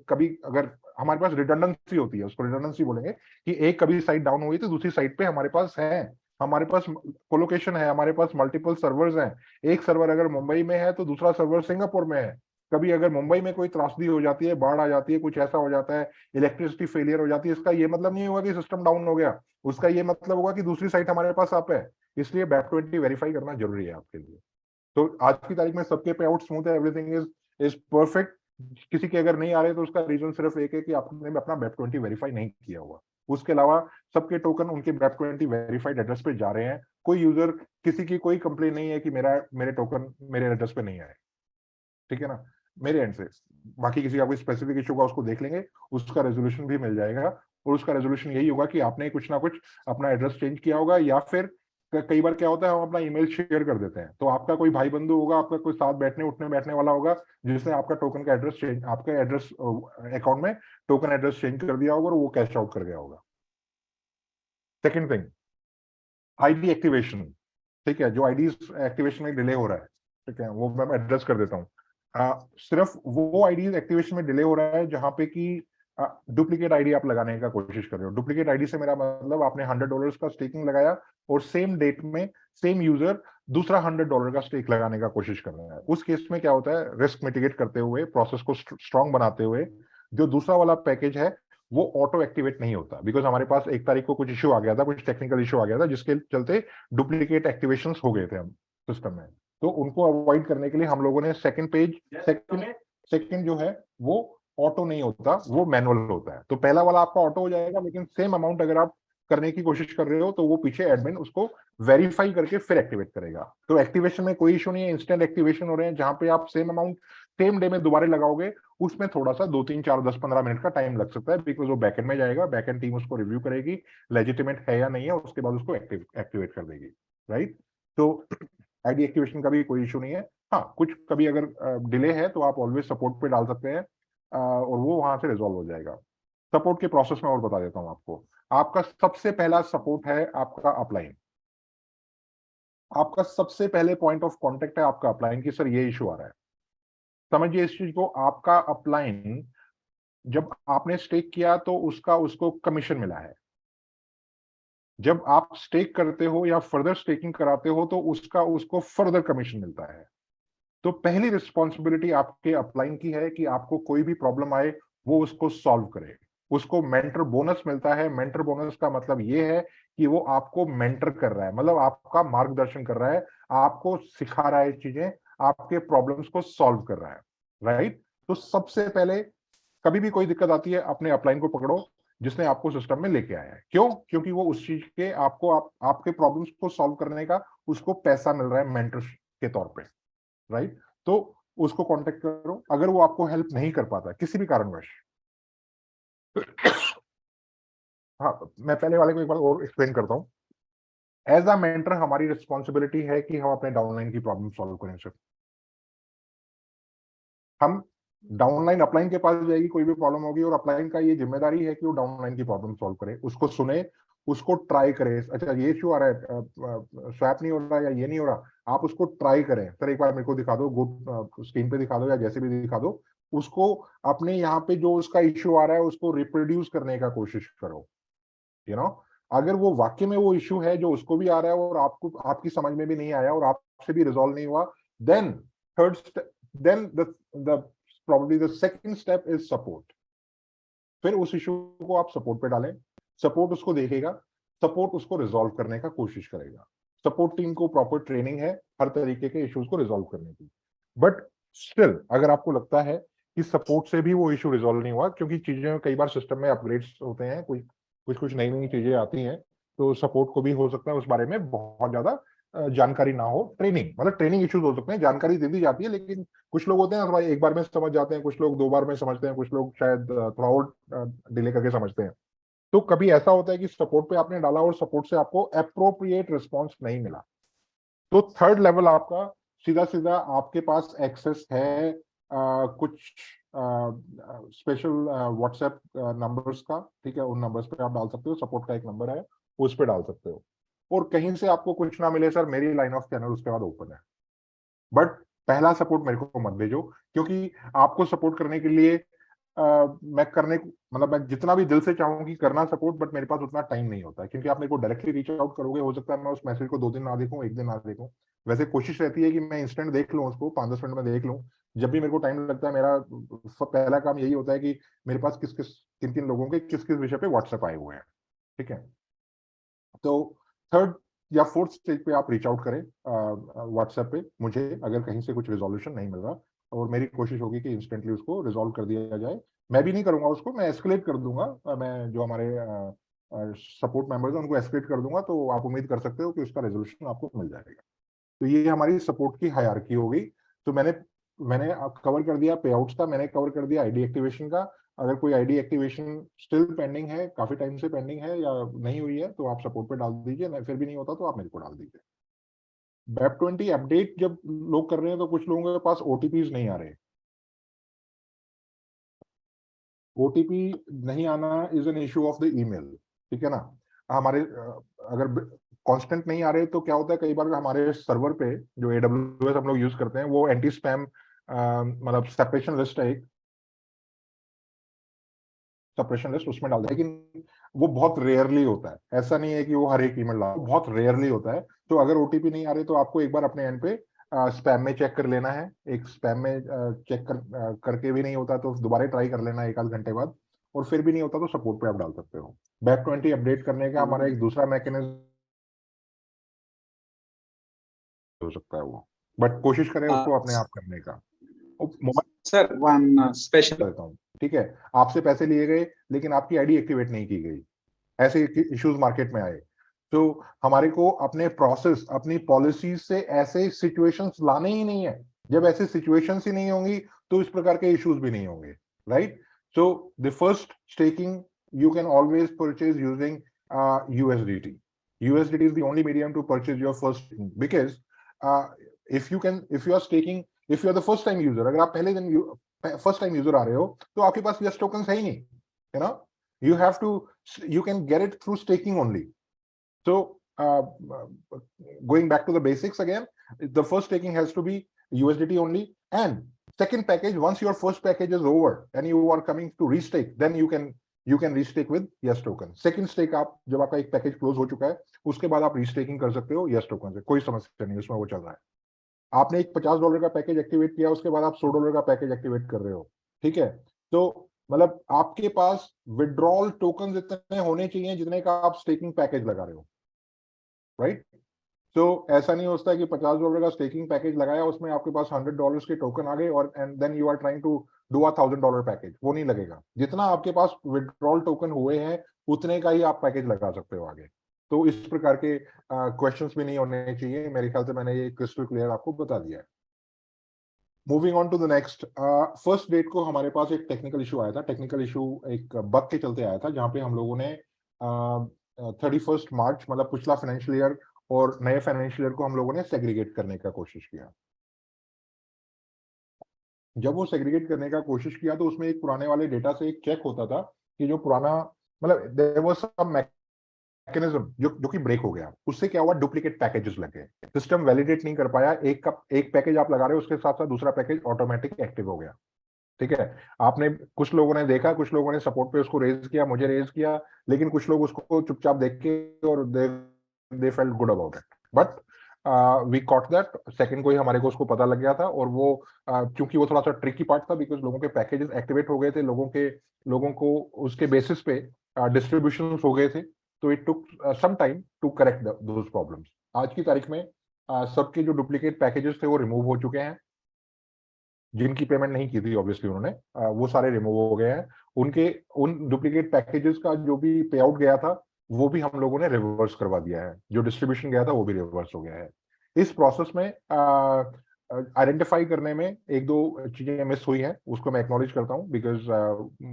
कभी अगर हमारे पास रिडंडेंसी होती है, उसको रिडंडेंसी बोलेंगे, कि एक कभी साइट डाउन हुई तो दूसरी साइट पे हमारे पास है, हमारे पास कोलोकेशन है, हमारे पास मल्टीपल सर्वर्स हैं। एक सर्वर अगर मुंबई में है तो दूसरा सर्वर सिंगापुर में है। कभी अगर मुंबई में कोई त्रासदी हो जाती है, बाढ़ आ जाती है, कुछ ऐसा हो जाता है, इलेक्ट्रिसिटी फेलियर हो जाती है, इसका ये मतलब नहीं होगा कि सिस्टम डाउन हो गया, उसका ये मतलब होगा कि दूसरी साइट हमारे पास आप है। इसलिए वेब20 वेरीफाई करना जरूरी है आपके लिए। तो आज की तारीख में सबके पे आउट स्मूथ है, एवरीथिंग इज परफेक्ट। किसी के अगर नहीं आ रहे तो उसका रीजन सिर्फ एक है कि आपने अपना वेब20 वेरीफाई नहीं किया हुआ। उसके अलावा सबके टोकन उनके वेब20 वेरीफाइड एड्रेस पे जा रहे हैं। कोई यूजर, किसी की कोई कंप्लेन नहीं है कि मेरे टोकन मेरे एड्रेस पे नहीं आए, ठीक है ना, मेरे एंड से। बाकी किसी का कोई स्पेसिफिक इशू होगा उसको देख लेंगे, उसका रेजोल्यूशन भी मिल जाएगा। और उसका रेजोल्यूशन यही होगा कि आपने कुछ ना कुछ अपना एड्रेस चेंज किया होगा, या फिर कई बार क्या होता है हम अपना ईमेल शेयर कर देते हैं, तो आपका कोई भाई बंधु होगा, आपका कोई साथ बैठने उठने बैठने वाला होगा जिसने आपका टोकन का एड्रेस चेंज, आपके एड्रेस अकाउंट में टोकन एड्रेस चेंज कर दिया होगा और वो कैश आउट कर गया होगा। सेकेंड थिंग, आईडी एक्टिवेशन, ठीक है, जो आईडी एक्टिवेशन में डिले हो रहा है, ठीक है, वो मैं एड्रेस कर देता हूँ। सिर्फ वो आईडी एक्टिवेशन में डिले हो रहा है जहां पे कि डुप्लीकेट आईडी आप लगाने का कोशिश कर रहे हो। डुप्लीकेट आईडी से मेरा मतलब आपने $100 का स्टेकिंग लगाया और सेम डेट में सेम यूजर दूसरा $100 का स्टेक लगाने का कोशिश कर रहा है। उस केस में क्या होता है, रिस्क मिटिगेट करते हुए, प्रोसेस को स्ट्रांग बनाते हुए, जो दूसरा वाला पैकेज है वो ऑटो एक्टिवेट नहीं होता, बिकॉज हमारे पास 1 तारीख को कुछ इश्यू आ गया था, कुछ टेक्निकल इश्यू आ गया था जिसके चलते डुप्लीकेट एक्टिवेशंस हो गए थे हम सिस्टम में। तो उनको अवॉइड करने के लिए हम लोगों ने सेकंड जो है वो ऑटो नहीं होता, वो मैनुअल होता है। तो पहला वाला आपका ऑटो हो जाएगा, लेकिन सेम अमाउंट अगर आप करने की कोशिश कर रहे हो तो वो पीछे एडमिन उसको वेरीफाई करके फिर एक्टिवेट करेगा। तो एक्टिवेशन में कोई इशू नहीं है, इंस्टेंट एक्टिवेशन हो रहे हैं। जहां पे आप सेम अमाउंट सेम डे में दोबारा लगाओगे उसमें थोड़ा सा 2 3 4 10 15 मिनट का टाइम लग सकता है, बिकॉज वो बैकएंड में जाएगा, बैकएंड टीम उसको रिव्यू करेगी, लेजिटिमेट है या नहीं है, उसके बाद उसको एक्टिवेट कर देगी, राइट। तो आईडी एक्टिवेशन का भी कोई इशू नहीं है। हाँ, कुछ कभी अगर डिले है तो आप ऑलवेज सपोर्ट पे डाल सकते हैं और वो वहां से रिजॉल्व हो जाएगा। सपोर्ट के प्रोसेस में और बता देता हूं आपको। आपका सबसे पहला सपोर्ट है आपका अपलाइन। आपका सबसे पहले पॉइंट ऑफ कांटेक्ट है आपका अपलाइन, की सर ये इशू आ रहा है। समझिए इस चीज को, आपका अपलाइन जब आपने स्टेक किया तो उसको कमीशन मिला है। जब आप स्टेक करते हो या फर्दर स्टेकिंग कराते हो तो उसको फर्दर कमीशन मिलता है। तो पहली रिस्पॉन्सिबिलिटी आपके अपलाइन की है कि आपको कोई भी प्रॉब्लम आए वो उसको सॉल्व करे। उसको मेंटर बोनस मिलता है। मेंटर बोनस का मतलब ये है कि वो आपको मेंटर कर रहा है, मतलब आपका मार्गदर्शन कर रहा है, आपको सिखा रहा है चीजें, आपके प्रॉब्लम्स को सॉल्व कर रहा है, राइट। तो सबसे पहले कभी भी कोई दिक्कत आती है अपने अपलाइन को पकड़ो जिसने आपको सिस्टम में लेके आया है। क्यों? क्योंकि वो उस चीज के आपके प्रॉब्लम्स को सॉल्व करने का उसको पैसा मिल रहा है मेंटर के तौर पे, राइट? तो उसको कांटेक्ट करो अगर वो आपको हेल्प नहीं कर पाता किसी भी कारणवश। हाँ, मैं पहले वाले को एक बार और एक्सप्लेन करता हूँ। एज अ मेंटर हमारी रिस्पॉन्सिबिलिटी है कि हम अपने डाउनलाइन की प्रॉब्लम सॉल्व करें सर। हम डाउनलाइन अपलाइन के पास जाएगी, कोई भी प्रॉब्लम होगी, और अपलाइन का ये जिम्मेदारी है कि वो डाउनलाइन की प्रॉब्लम सॉल्व करे, उसको सुने, उसको ट्राई करे। अच्छा ये इश्यू आ रहा है, स्वैप नहीं हो रहा या ये नहीं हो रहा, आप उसको ट्राई करें, सर एक बार मेरे को दिखा दो, गो स्क्रीन पे दिखा दो या जैसे भी दिखा दो, उसको अपने यहाँ पे जो उसका इश्यू आ रहा है उसको रिप्रोड्यूस करने का कोशिश करो, यू नो। अगर वो वाकई में वो इश्यू है जो उसको भी आ रहा है और आपको आपकी समझ में भी नहीं आया और आपसे भी रिजॉल्व नहीं हुआ, then third then the probably the second step is support। फिर उस इशू को आप सपोर्ट पे डालें, सपोर्ट उसको देखेगा, सपोर्ट उसको रिजॉल्व करने का कोशिश करेगा। सपोर्ट टीम को प्रॉपर ट्रेनिंग है हर तरीके के इश्यूज को रिजॉल्व करने की। बट स्टिल अगर आपको लगता है कि सपोर्ट से भी वो इशू रिजॉल्व नहीं हुआ, क्योंकि चीजें कई बार सिस्टम में अपग्रेड्स होते हैं, कुछ नई नई चीजें आती हैं, तो सपोर्ट को भी हो सकता है उस बारे में बहुत ज्यादा जानकारी ना हो। ट्रेनिंग मतलब ट्रेनिंग इश्यूज हो सकते हैं, जानकारी दे दी जाती है, लेकिन कुछ लोग होते हैं थोड़ा एक बार में समझ जाते हैं, कुछ लोग 2 बार में समझते हैं, कुछ लोग शायद थोड़ा और डिले करके समझते हैं। तो कभी ऐसा होता है कि सपोर्ट पे आपने डाला और सपोर्ट से आपको अप्रोप्रिएट रिस्पॉन्स नहीं मिला, तो थर्ड लेवल आपका सीधा सीधा आपके पास एक्सेस है कुछ स्पेशल व्हाट्सएप नंबर्स का, ठीक है, उन नंबर्स पे आप डाल सकते हो, सपोर्ट का एक नंबर है उस पे डाल सकते हो। और कहीं से आपको कुछ ना मिले सर, मेरी लाइन ऑफ चैनल उसके बाद ओपन है, बट पहला सपोर्ट मेरे को मत भेजो, क्योंकि आपको सपोर्ट करने के लिए मैं करने मतलब मैं जितना भी दिल से चाहूँ कि करना सपोर्ट, बट मेरे पास उतना टाइम नहीं होता है, क्योंकि आप मेरे को डायरेक्टली रीच आउट करोगे, हो सकता है मैं उस मैसेज को 2 दिन ना देखूं, 1 दिन ना देखूं। वैसे कोशिश रहती है कि मैं इंस्टेंट देख लूं, उसको 5-10 मिनट में देख लूं। जब भी मेरे को टाइम लगता है, मेरा पहला काम यही होता है कि मेरे पास किस किस किन किन लोगों के किस किस विषय पे व्हाट्सएप आए हुए हैं, ठीक है। तो थर्ड या फोर्थ स्टेज पे आप रीच आउट करें व्हाट्सएप पे मुझे, अगर कहीं से कुछ रिजोल्यूशन नहीं मिल रहा, और मेरी कोशिश होगी कि इंस्टेंटली उसको रिजोल्व कर दिया जाए। मैं भी नहीं करूंगा उसको, मैं एस्केलेट कर दूंगा, मैं जो हमारे सपोर्ट मेंबर्स हैं उनको एस्केलेट कर दूंगा, तो आप उम्मीद कर सकते हो कि उसका रेजोल्यूशन आपको मिल जाएगा। तो ये हमारी सपोर्ट की हायरार्की हो गई। तो मैंने मैंने कवर कर दिया पे आउट्स का, मैंने कवर कर दिया आईडी एक्टिवेशन का। अगर कोई आईडी एक्टिवेशन स्टिल पेंडिंग है, काफी टाइम से पेंडिंग है या नहीं हुई है, तो आप सपोर्ट पे डाल दीजिए, नहीं फिर भी नहीं होता तो आप मेरे को डाल दीजिए। वेब 20 अपडेट जब लोग कर रहे हैं तो कुछ लोगों के पास ओटीपीज नहीं आ रहे। ओटीपी नहीं आना is an issue of the email, ठीक है ना। हमारे अगर कांस्टेंट नहीं आ रहे तो क्या होता है, कई बार हमारे सर्वर पे जो एडब्ल्यूएस हम लोग यूज करते हैं, वो एंटी स्पैम मतलब सेपरेशन लिस्ट है, एक सेपरेशन लिस्ट उसमें डाल दें, लेकिन वो बहुत रेयरली होता है, ऐसा नहीं है कि वो हर एक ईमेल डाल, बहुत रेयरली होता है। तो अगर ओटीपी नहीं आ रहे तो आपको एक बार अपने एंड पे स्पैम में चेक कर लेना है, एक स्पैम में चेक करके भी नहीं होता तो दोबारा ट्राई कर लेना 1 आध घंटे बाद, और फिर भी नहीं होता तो सपोर्ट पे आप डाल सकते हो। बैक 20 अपडेट करने का हमारा एक दूसरा मैकेनिज्म हो सकता है वो, बट कोशिश करें उसको अपने आप करने का। मोबाइल सर वन स्पेशल देता हूँ, ठीक है, आपसे पैसे लिए गए लेकिन आपकी आईडी एक्टिवेट नहीं की गई, ऐसे इश्यूज मार्केट में आए, तो हमारे को अपने प्रोसेस अपनी पॉलिसी से ऐसे सिचुएशंस लाने ही नहीं है। जब ऐसे सिचुएशंस ही नहीं होंगी तो इस प्रकार के इश्यूज भी नहीं होंगे, right. So the first staking you can always purchase using USDT. USDT is the only medium to purchase your first staking, because if you are staking, if you are the first time user, अगर आप पहले दिन first time user आ रहे हो तो आपके पास yes token है ही नहीं, you know, you have to, you can get it through staking only. So going back to the basics again, the first staking has to be USDT only, and second package, once your first package is over and you are coming to restake, then you can restake with yes token. Second stake, आप जब आपका एक package close हो चुका है उसके बाद आप रीस्टेकिंग कर सकते हो yes token से, कोई समस्या नहीं, उसमें वो चल रहा है। आपने एक $50 का पैकेज एक्टिवेट किया, उसके बाद आप $100 का पैकेज एक्टिवेट कर रहे हो, ठीक है। तो मतलब आपके पास विड्रॉल टोकन इतने होने चाहिए जितने का आप स्टेकिंग पैकेज लगा रहे हो, राइट। तो ऐसा नहीं होता है कि $50 का स्टेकिंग पैकेज लगाया, उसमें आपके पास $100 के टोकन आ गए और and then you are trying to do $1000 package, वो नहीं लगेगा। जितना आपके पास विड्रॉल टोकन हुए हैं उतने का ही आप पैकेज लगा सकते हो आगे। तो इस प्रकार के क्वेश्चंस भी नहीं होने चाहिए। मेरे ख्याल से मैंने ये क्रिस्टल क्लियर आपको बता दिया है। Moving on to the next, first date को हमारे पास एक टेक्निकल इशू आया था। टेक्निकल इशू एक बग के चलते आया था, जहां पे हम लोगों ने 31 मार्च मतलब पिछला फाइनेंशियल ईयर और नए फाइनेंशियल ईयर को हम लोगों ने सेग्रीगेट करने का कोशिश किया। जब वो सेग्रीगेट करने का कोशिश किया तो उसमें एक पुराने वाले डेटा से एक चेक होता था कि जो पुराना मतलब देयर वाज सम मैकेनिज्म जो कि ब्रेक हो गया। उससे क्या हुआ, डुप्लीकेट पैकेजेस लग गए, सिस्टम वैलिडेट नहीं कर पाया। एक पैकेज आप लगा रहे हो, उसके साथ साथ दूसरा पैकेज ऑटोमेटिक एक्टिव हो गया। ठीक है, आपने कुछ लोगों ने देखा, कुछ लोगों ने सपोर्ट पे उसको रेज किया, मुझे रेज किया, लेकिन कुछ लोग उसको चुपचाप देख के और they felt good about it. But we caught that, second को ही हमारे को उसको पता लग गया था। और वो क्योंकि वो थोड़ा सा ट्रिकी पार्ट था, बिकॉज लोगों के पैकेजेस एक्टिवेट हो गए थे, लोगों को उसके बेसिस पे डिस्ट्रीब्यूशन हो गए थे। तो it took some time to correct those problems. आज की तारीख में सबके जो डुप्लीकेट पैकेजेस थे वो रिमूव हो चुके हैं। जिनकी पेमेंट नहीं की थी ऑब्वियसली उन्होंने, वो सारे रिमूव हो गए हैं। उनके उन डुप्लीकेट पैकेजेस का जो भी पे आउट गया था वो भी हम लोगों ने रिवर्स करवा दिया है। जो डिस्ट्रीब्यूशन गया था वो भी रिवर्स हो गया है। इस प्रोसेस में आइडेंटिफाई करने में एक दो चीजें मिस हुई हैं, उसको मैं एक्नॉलेज करता हूँ, बिकॉज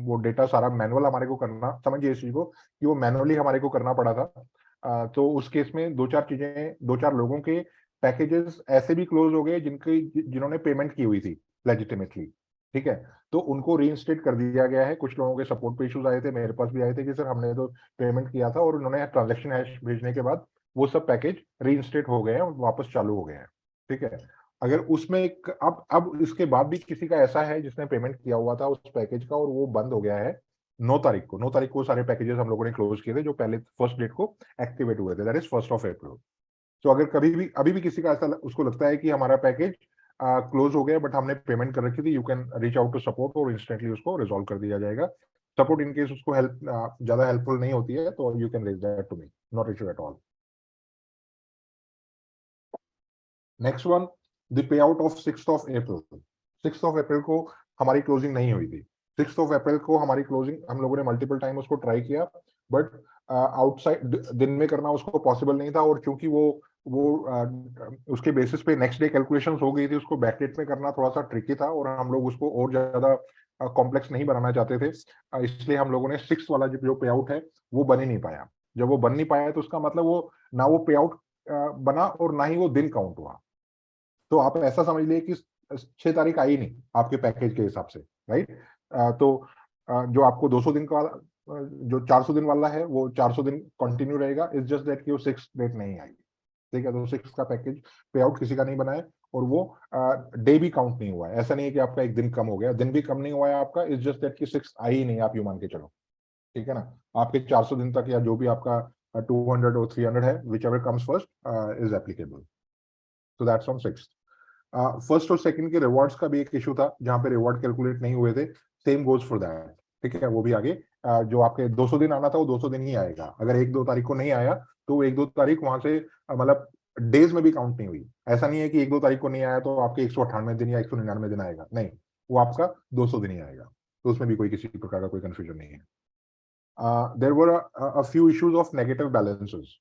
वो डेटा सारा मैनुअल हमारे को करना, समझिए इस चीज को कि वो मैनुअली हमारे को करना पड़ा था। तो उस केस में दो चार लोगों के पैकेजेस ऐसे भी क्लोज हो गए जिन्होंने पेमेंट की हुई थी लेजिटिमेटली। ठीक है, तो उनको रीइंस्टेट कर दिया गया है। कुछ लोगों के सपोर्ट पे इश्यूज आए थे, मेरे पास भी आए थे कि सर हमने तो पेमेंट किया था, और उन्होंने ट्रांजैक्शन हैश भेजने के बाद वो सब पैकेज रीइंस्टेट हो गए हैं और वापस चालू हो गए हैं। ठीक है, अगर उसमें एक अब इसके बाद भी किसी का ऐसा है जिसने पेमेंट किया हुआ था उस पैकेज का और वो बंद हो गया है 9 तारीख को सारे पैकेजेस हम लोगों ने क्लोज किए थे जो पहले फर्स्ट डेट को एक्टिवेट हुए थे, दैट इज 1 अप्रैल। तो अगर कभी भी अभी भी किसी का ऐसा उसको लगता है कि हमारा पैकेज क्लोज हो गया बट हमने पेमेंट कर रखी थी, you can reach out to support और इंस्टेंटली उसको रिजॉल्व कर दिया जाएगा। सपोर्ट इन केस उसको हेल्प ज्यादा हेल्पफुल नहीं होती है तो you can raise that to me, not issue at all. Next one, the payout of 6 April. 6 April को हमारी क्लोजिंग नहीं हुई थी। 6 अप्रैल को हमारी क्लोजिंग हम लोगों ने मल्टीपल टाइम उसको ट्राई किया, बट आउटसाइड दिन में करना उसको पॉसिबल नहीं था। और क्योंकि वो उसके बेसिस पे नेक्स्ट डे कैलकुलेशन हो गई थी, उसको बैकडेट में करना थोड़ा सा ट्रिकी था और हम लोग उसको और ज्यादा कॉम्प्लेक्स नहीं बनाना चाहते थे। इसलिए हम लोगों ने 6 वाला जो पे आउट है वो बन ही नहीं पाया। जब वो बन नहीं पाया तो उसका मतलब वो ना वो पे आउट बना और ना ही वो दिन काउंट हुआ। तो आप ऐसा समझ लिए कि 6 तारीख आई नहीं आपके पैकेज के हिसाब से, राइट। तो जो आपको 200 दिन का जो 400 दिन वाला है वो 400 दिन कंटिन्यू रहेगा। इट्स जस्ट दैट कि वो 6 डेट नहीं आई। ठीक है, तो 6 का पैकेज पे आउट किसी का नहीं बना है और वो डे भी काउंट नहीं हुआ है। ऐसा नहीं है कि आपका एक दिन कम हो गया, दिन भी कम नहीं हुआ है आपका। इट्स जस्ट दैट कि 6 आई ही नहीं, आप यू मान के चलो। ठीक है ना, आपके 400 दिन तक या जो भी आपका 200 और 300 है, which ever comes first is applicable. तो दैट्स ऑन 6। फर्स्ट और सेकंड के रिवॉर्ड्स का भी एक इशू था जहां पे रिवॉर्ड कैलकुलेट नहीं हुए थे। Same goes for that. ठीक है, वो भी आगे जो आपके 200 दिन आना था वो 200 दिन ही आएगा। अगर 1-2 तारीख को नहीं आया तो 1-2 तारीख वहां से मतलब डेज में भी काउंट नहीं हुई। ऐसा नहीं है कि 1-2 तारीख को नहीं आया तो आपके 198 दिन या 199 दिन आएगा, नहीं, वो आपका 200 दिन ही आएगा। तो उसमें भी कोई किसी प्रकार का कोई कंफ्यूजन नहीं है। There were a few issues of negative balances.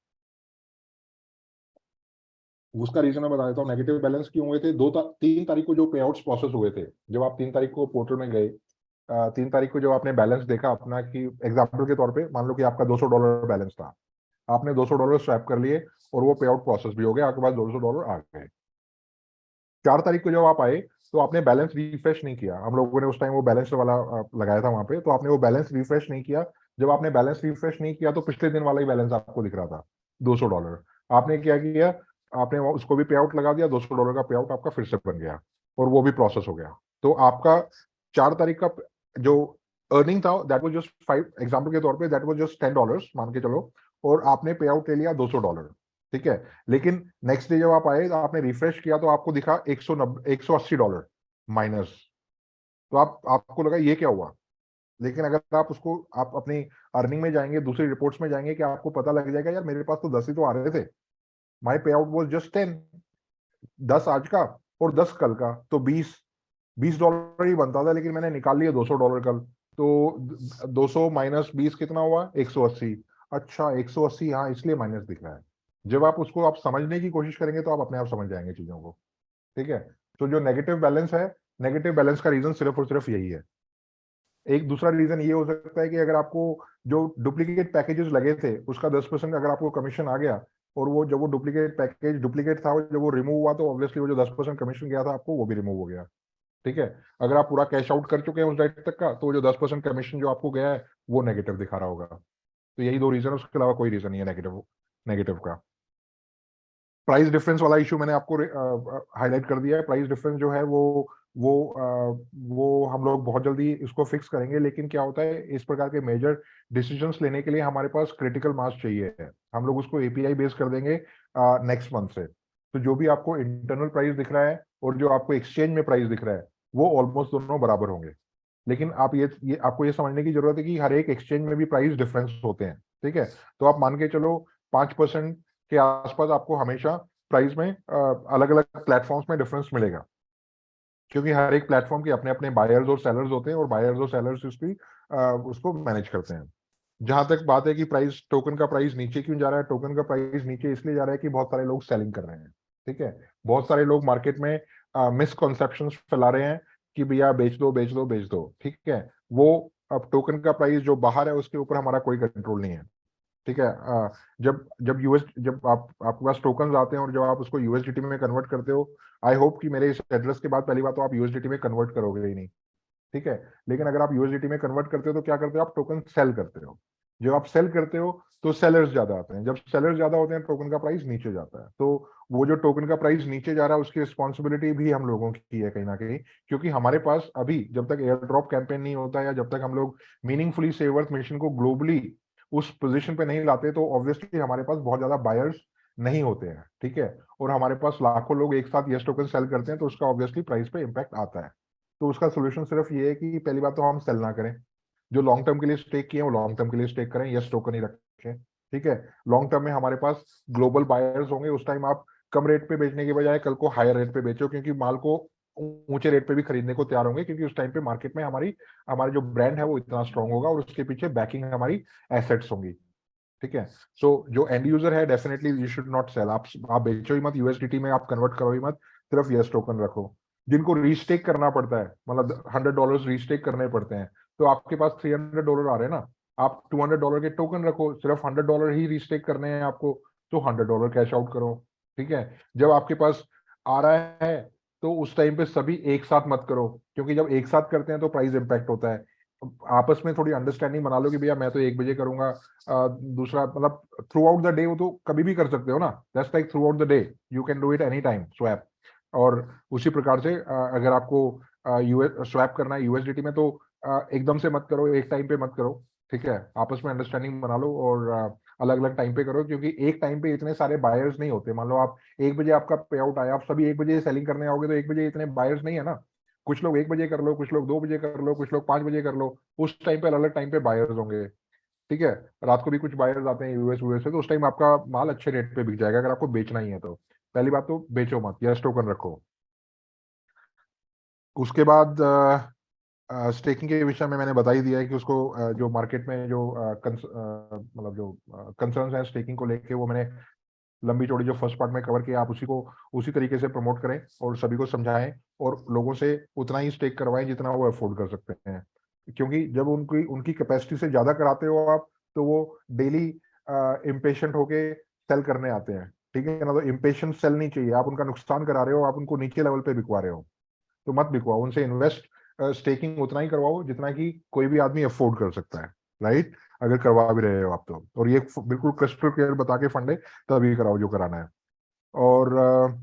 उसका रीजन मैं बता देता हूँ। नेगेटिव बैलेंस क्यों हुए थे, 3 तारीख को जो पे आउट्स प्रोसेस हुए थे, जब आप 3 तारीख को पोर्टल में गए, 3 तारीख को जब आपने बैलेंस देखा अपना, कि एग्जाम्पल के तौर पे मान लो कि आपका $200 बैलेंस था, आपने $200 स्वैप कर लिए और वो पे आउट प्रोसेस भी हो गया, आपके पास $200 आ गए। 4 तारीख को जब आप आए तो आपने बैलेंस रिफ्रेश नहीं किया। हम लोगों ने उस टाइम वो बैलेंस वाला लगाया था वहां पे, तो आपने वो बैलेंस रिफ्रेश नहीं किया। जब आपने बैलेंस रिफ्रेश नहीं किया तो पिछले दिन वाला ही बैलेंस आपको दिख रहा था, $200। आपने क्या किया, आपने उसको भी पे आउट लगा दिया, $200 का पे आउट आपका फिर से बन गया और वो भी प्रोसेस हो गया। तो आपका 4 तारीख का जो अर्निंग था दैट वाज जस्ट 5, एग्जांपल के तौर पे दैट वाज जस्ट $10 मान के चलो, और आपने पे आउट ले लिया $200। ठीक है, लेकिन नेक्स्ट डे जब आप आए तो आपने रिफ्रेश किया तो आपको दिखा $180 माइनस। तो आपको लगा ये क्या हुआ। लेकिन अगर आप अपनी अर्निंग में जाएंगे, दूसरी रिपोर्ट्स में जाएंगे, कि आपको पता लग जाएगा यार मेरे पास तो 10 ही तो आ रहे थे, माई पे आउट वॉज जस्ट 10, 10 आज का और 10 कल का, तो 20 $20 ही बनता था, लेकिन मैंने निकाल लिया $200 कल, तो 200 माइनस 20 कितना हुआ? 180। अच्छा 180, हाँ इसलिए माइनस दिख रहा है। जब आप उसको आप समझने की कोशिश करेंगे तो आप अपने आप समझ जाएंगे चीजों को, ठीक है। तो जो नेगेटिव बैलेंस है, नेगेटिव बैलेंस का रीजन सिर्फ और सिर्फ यही है। एक दूसरा रीजन ये हो सकता है कि अगर आपको जो डुप्लीकेट पैकेजेस लगे थे उसका 10% अगर आपको कमीशन आ गया, और वो जब वो डुप्लीकेट पैकेज डुप्लीकेट था, जब वो रिमूव हुआ तो ऑब्वियसली वो जो 10% कमीशन गया था आपको वो भी रिमूव हो गया, ठीक है। अगर आप पूरा कैश आउट कर चुके हैं उस डेट तक का, तो वो जो 10% कमीशन जो आपको गया है वो नेगेटिव दिखा रहा होगा। तो यही दो रीजन, उसके अलावा कोई रीजन नहीं है नेगेटिव नेगेटिव का। प्राइस डिफरेंस वाला इशू मैंने आपको हाईलाइट कर दिया है। प्राइस डिफरेंस जो है वो हम लोग बहुत जल्दी इसको फिक्स करेंगे, लेकिन क्या होता है इस प्रकार के मेजर डिसीजंस लेने के लिए हमारे पास क्रिटिकल मास चाहिए है। हम लोग उसको एपीआई बेस कर देंगे नेक्स्ट मंथ से। तो जो भी आपको इंटरनल प्राइस दिख रहा है और जो आपको एक्सचेंज में प्राइस दिख रहा है वो ऑलमोस्ट दोनों बराबर होंगे। लेकिन आप ये आपको ये समझने की जरूरत है कि हर एक एक्सचेंज में भी प्राइस डिफरेंस होते हैं, ठीक है। तो आप मान के चलो 5% के आसपास आपको हमेशा प्राइस में अलग अलग प्लेटफॉर्म्स में डिफरेंस मिलेगा, क्योंकि हर एक प्लेटफॉर्म के अपने अपने बायर्स और सेलर्स होते हैं, और बायर्स और सेलर्स उसको मैनेज करते हैं। जहां तक बात है कि प्राइस टोकन का प्राइस नीचे क्यों जा रहा है, टोकन का प्राइस नीचे इसलिए जा रहा है कि बहुत सारे लोग सेलिंग कर रहे हैं, ठीक है। बहुत सारे लोग मार्केट में मिसकॉन्सेप्शंस फैला रहे हैं कि भैया बेच दो बेच दो बेच दो, ठीक है। वो अब टोकन का प्राइस जो बाहर है उसके ऊपर हमारा कोई कंट्रोल नहीं है, ठीक है। जब जब यूएस जब आपके पास टोकन आते हैं और जब आप उसको यूएसडीटी में कन्वर्ट करते हो, आई होप कि मेरे इस एड्रेस के बाद पहली बात तो आप यूएसडीटी में कन्वर्ट करोगे ही नहीं, ठीक है। लेकिन अगर आप यूएसडीटी में कन्वर्ट करते हो तो क्या करते हो, आप टोकन सेल करते हो। जब आप सेल करते हो तो सेलर्स ज्यादा आते हैं, जब सेलर्स ज्यादा होते हैं टोकन का प्राइस नीचे जाता है। तो वो जो टोकन का प्राइस नीचे जा रहा है उसकी रिस्पॉन्सिबिलिटी भी हम लोगों की है कहीं ना कहीं, क्योंकि हमारे पास अभी जब तक एयर ड्रॉप कैंपेन नहीं होता या जब तक हम लोग मीनिंगफुली सेवर्थ मिशन को ग्लोबली उस पोजीशन पे नहीं लाते, तो ऑब्वियसली हमारे पास बहुत ज्यादा बायर्स नहीं होते हैं, ठीक है। और हमारे पास लाखों लोग एक साथ यस टोकन सेल करते हैं तो उसका ऑब्वियसली प्राइस पे इम्पैक्ट आता है। तो उसका सोल्यूशन सिर्फ ये है कि पहली बात तो हम सेल ना करें, जो लॉन्ग टर्म के लिए स्टेक किए वो लॉन्ग टर्म के लिए स्टेक करें, यस टोकन ही रखें, ठीक है। लॉन्ग टर्म में हमारे पास ग्लोबल बायर्स होंगे, उस टाइम आप कम रेट पे बेचने के बजाय कल को हायर रेट पे बेचो, क्योंकि माल को ऊंचे रेट पे भी खरीदने को तैयार होंगे, क्योंकि उस टाइम पे मार्केट में हमारी जो ब्रांड है वो इतना स्ट्रांग होगा और उसके पीछे बैकिंग हमारी एसेट्स होंगी, ठीक है। सो जो एंड यूजर है definitely you should not sell, आप बेचो ही मत यूएसडीटी में, आप कन्वर्ट करो ही मत, सिर्फ यस टोकन रखो। जिनको रीस्टेक करना पड़ता है, मतलब $100 रीस्टेक करने पड़ते हैं, तो आपके पास $300 आ रहे हैं ना, आप $200 के टोकन रखो, सिर्फ $100 ही रीस्टेक करने हैं आपको, तो $100 कैश आउट करो, ठीक है। जब आपके पास आ रहा है तो उस टाइम पे सभी एक साथ मत करो, क्योंकि जब एक साथ करते हैं तो प्राइस इंपैक्ट होता है। आपस में थोड़ी अंडरस्टैंडिंग बना लो कि भैया मैं तो 1 बजे करूंगा, दूसरा मतलब थ्रू आउट द डे वो तो कभी भी कर सकते हो ना, that's like through out the day you can do it any time swap. और उसी प्रकार से अगर आपको यूएस स्वैप करना है यूएसडीटी में, तो एकदम से मत करो, एक टाइम पे मत करो, ठीक है। आपस में अंडरस्टैंडिंग बना लो और अलग अलग टाइम पे करो, क्योंकि एक टाइम पे इतने सारे बायर्स नहीं होते। मान लो आप 1 बजे आपका पे आउट आया, आप सभी 1 बजे सेलिंग करने आओगे तो 1 बजे इतने बायर्स नहीं है ना। कुछ लोग 1 बजे कर लो, कुछ लोग 2 बजे कर लो, कुछ लोग 5 बजे कर लो, उस टाइम पे अलग अलग टाइम पे बायर्स होंगे, ठीक है। रात को भी कुछ बायर्स आते हैं यूएस से, तो उस टाइम आपका माल अच्छे रेट पे बिक जाएगा अगर आपको बेचना ही है तो। पहली बात तो बेचो मत, यस टोकन रखो। उसके बाद स्टेकिंग के विषय में मैंने बता ही दिया है कि उसको जो मार्केट में जो मतलब जो कंसर्न्स हैं स्टेकिंग को लेके, वो मैंने लंबी चौड़ी जो फर्स्ट पार्ट में कवर किया, आप उसी को उसी तरीके से प्रमोट करें और सभी को समझाएं और लोगों से उतना ही स्टेक करवाएं जितना वो अफोर्ड कर सकते हैं, क्योंकि जब उनकी उनकी कैपेसिटी से ज्यादा कराते हो आप, तो वो डेली इम्पेशेंट होके सेल करने आते हैं, ठीक है ना। तो इम्पेशेंट सेल नहीं चाहिए, आप उनका नुकसान करा रहे हो, आप उनको नीचे लेवल पे बिकवा रहे हो, तो मत बिकवाओ उनसे। इन्वेस्ट स्टेकिंग उतना ही करवाओ जितना कि कोई भी आदमी अफोर्ड कर सकता है, राइट। अगर करवा भी रहे हो आप तो, और ये बिल्कुल क्रिस्टल क्लियर बता के फंड है तभी कराओ जो कराना है। और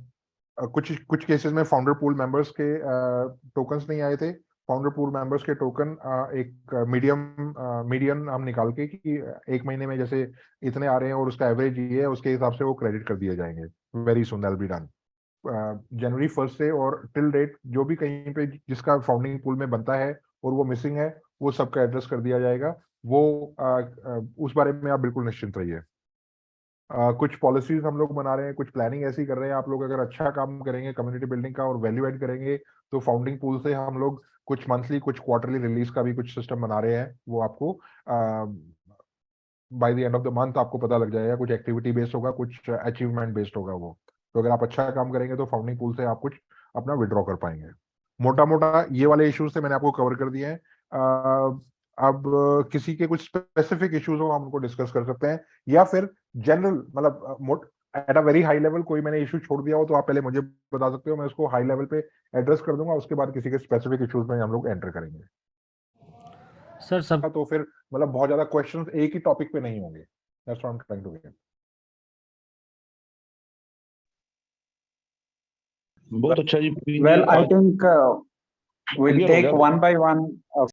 कुछ कुछ केसेस में फाउंडर पूल मेंबर्स के टोकन्स नहीं आए थे। फाउंडर पूल मेंबर्स के टोकन एक मीडियन हम निकाल के कि 1 महीने में जैसे इतने आ रहे हैं और उसका एवरेज ये है, उसके हिसाब से वो क्रेडिट कर दिए जाएंगे। Very soon that be done January 1 से, और टिल डेट जो भी कहीं पे जिसका फाउंडिंग पूल में बनता है और वो मिसिंग है, वो सबका एड्रेस कर दिया जाएगा। वो उस बारे में आप बिल्कुल निश्चिंत रहिए। कुछ पॉलिसीज हम लोग बना रहे हैं, कुछ प्लानिंग ऐसी कर रहे हैं। आप लोग अगर अच्छा काम करेंगे कम्युनिटी बिल्डिंग का और वैल्यू ऐड करेंगे तो फाउंडिंग पूल से हम लोग कुछ मंथली कुछ क्वार्टरली रिलीज का भी कुछ सिस्टम बना रहे हैं। वो आपको by the end of the month आपको पता लग जाएगा। कुछ एक्टिविटी बेस्ड होगा, कुछ अचीवमेंट बेस्ड होगा वो। तो अगर आप अच्छा काम करेंगे तो फाउंडिंग पूल से आप कुछ अपना विड्रॉ कर पाएंगे। मोटा मोटा ये वाले इश्यूज से मैंने आपको कवर कर दिए हैं। अब किसी के कुछ स्पेसिफिक इश्यूज हो हम उनको डिस्कस कर सकते हैं, या फिर जनरल मतलब at a very high level कोई मैंने इशू छोड़ दिया हो तो आप पहले मुझे बता सकते हो, मैं उसको हाई लेवल पे एड्रेस कर दूंगा। उसके बाद किसी के स्पेसिफिक इश्यूज में हम लोग एंटर करेंगे। सर सब तो फिर मतलब बहुत ज्यादा क्वेश्चंस एक ही टॉपिक पे नहीं होंगे। That's what I am trying to get. बहुत अच्छा जी। Well, I think we'll Clear हो take गया। one by one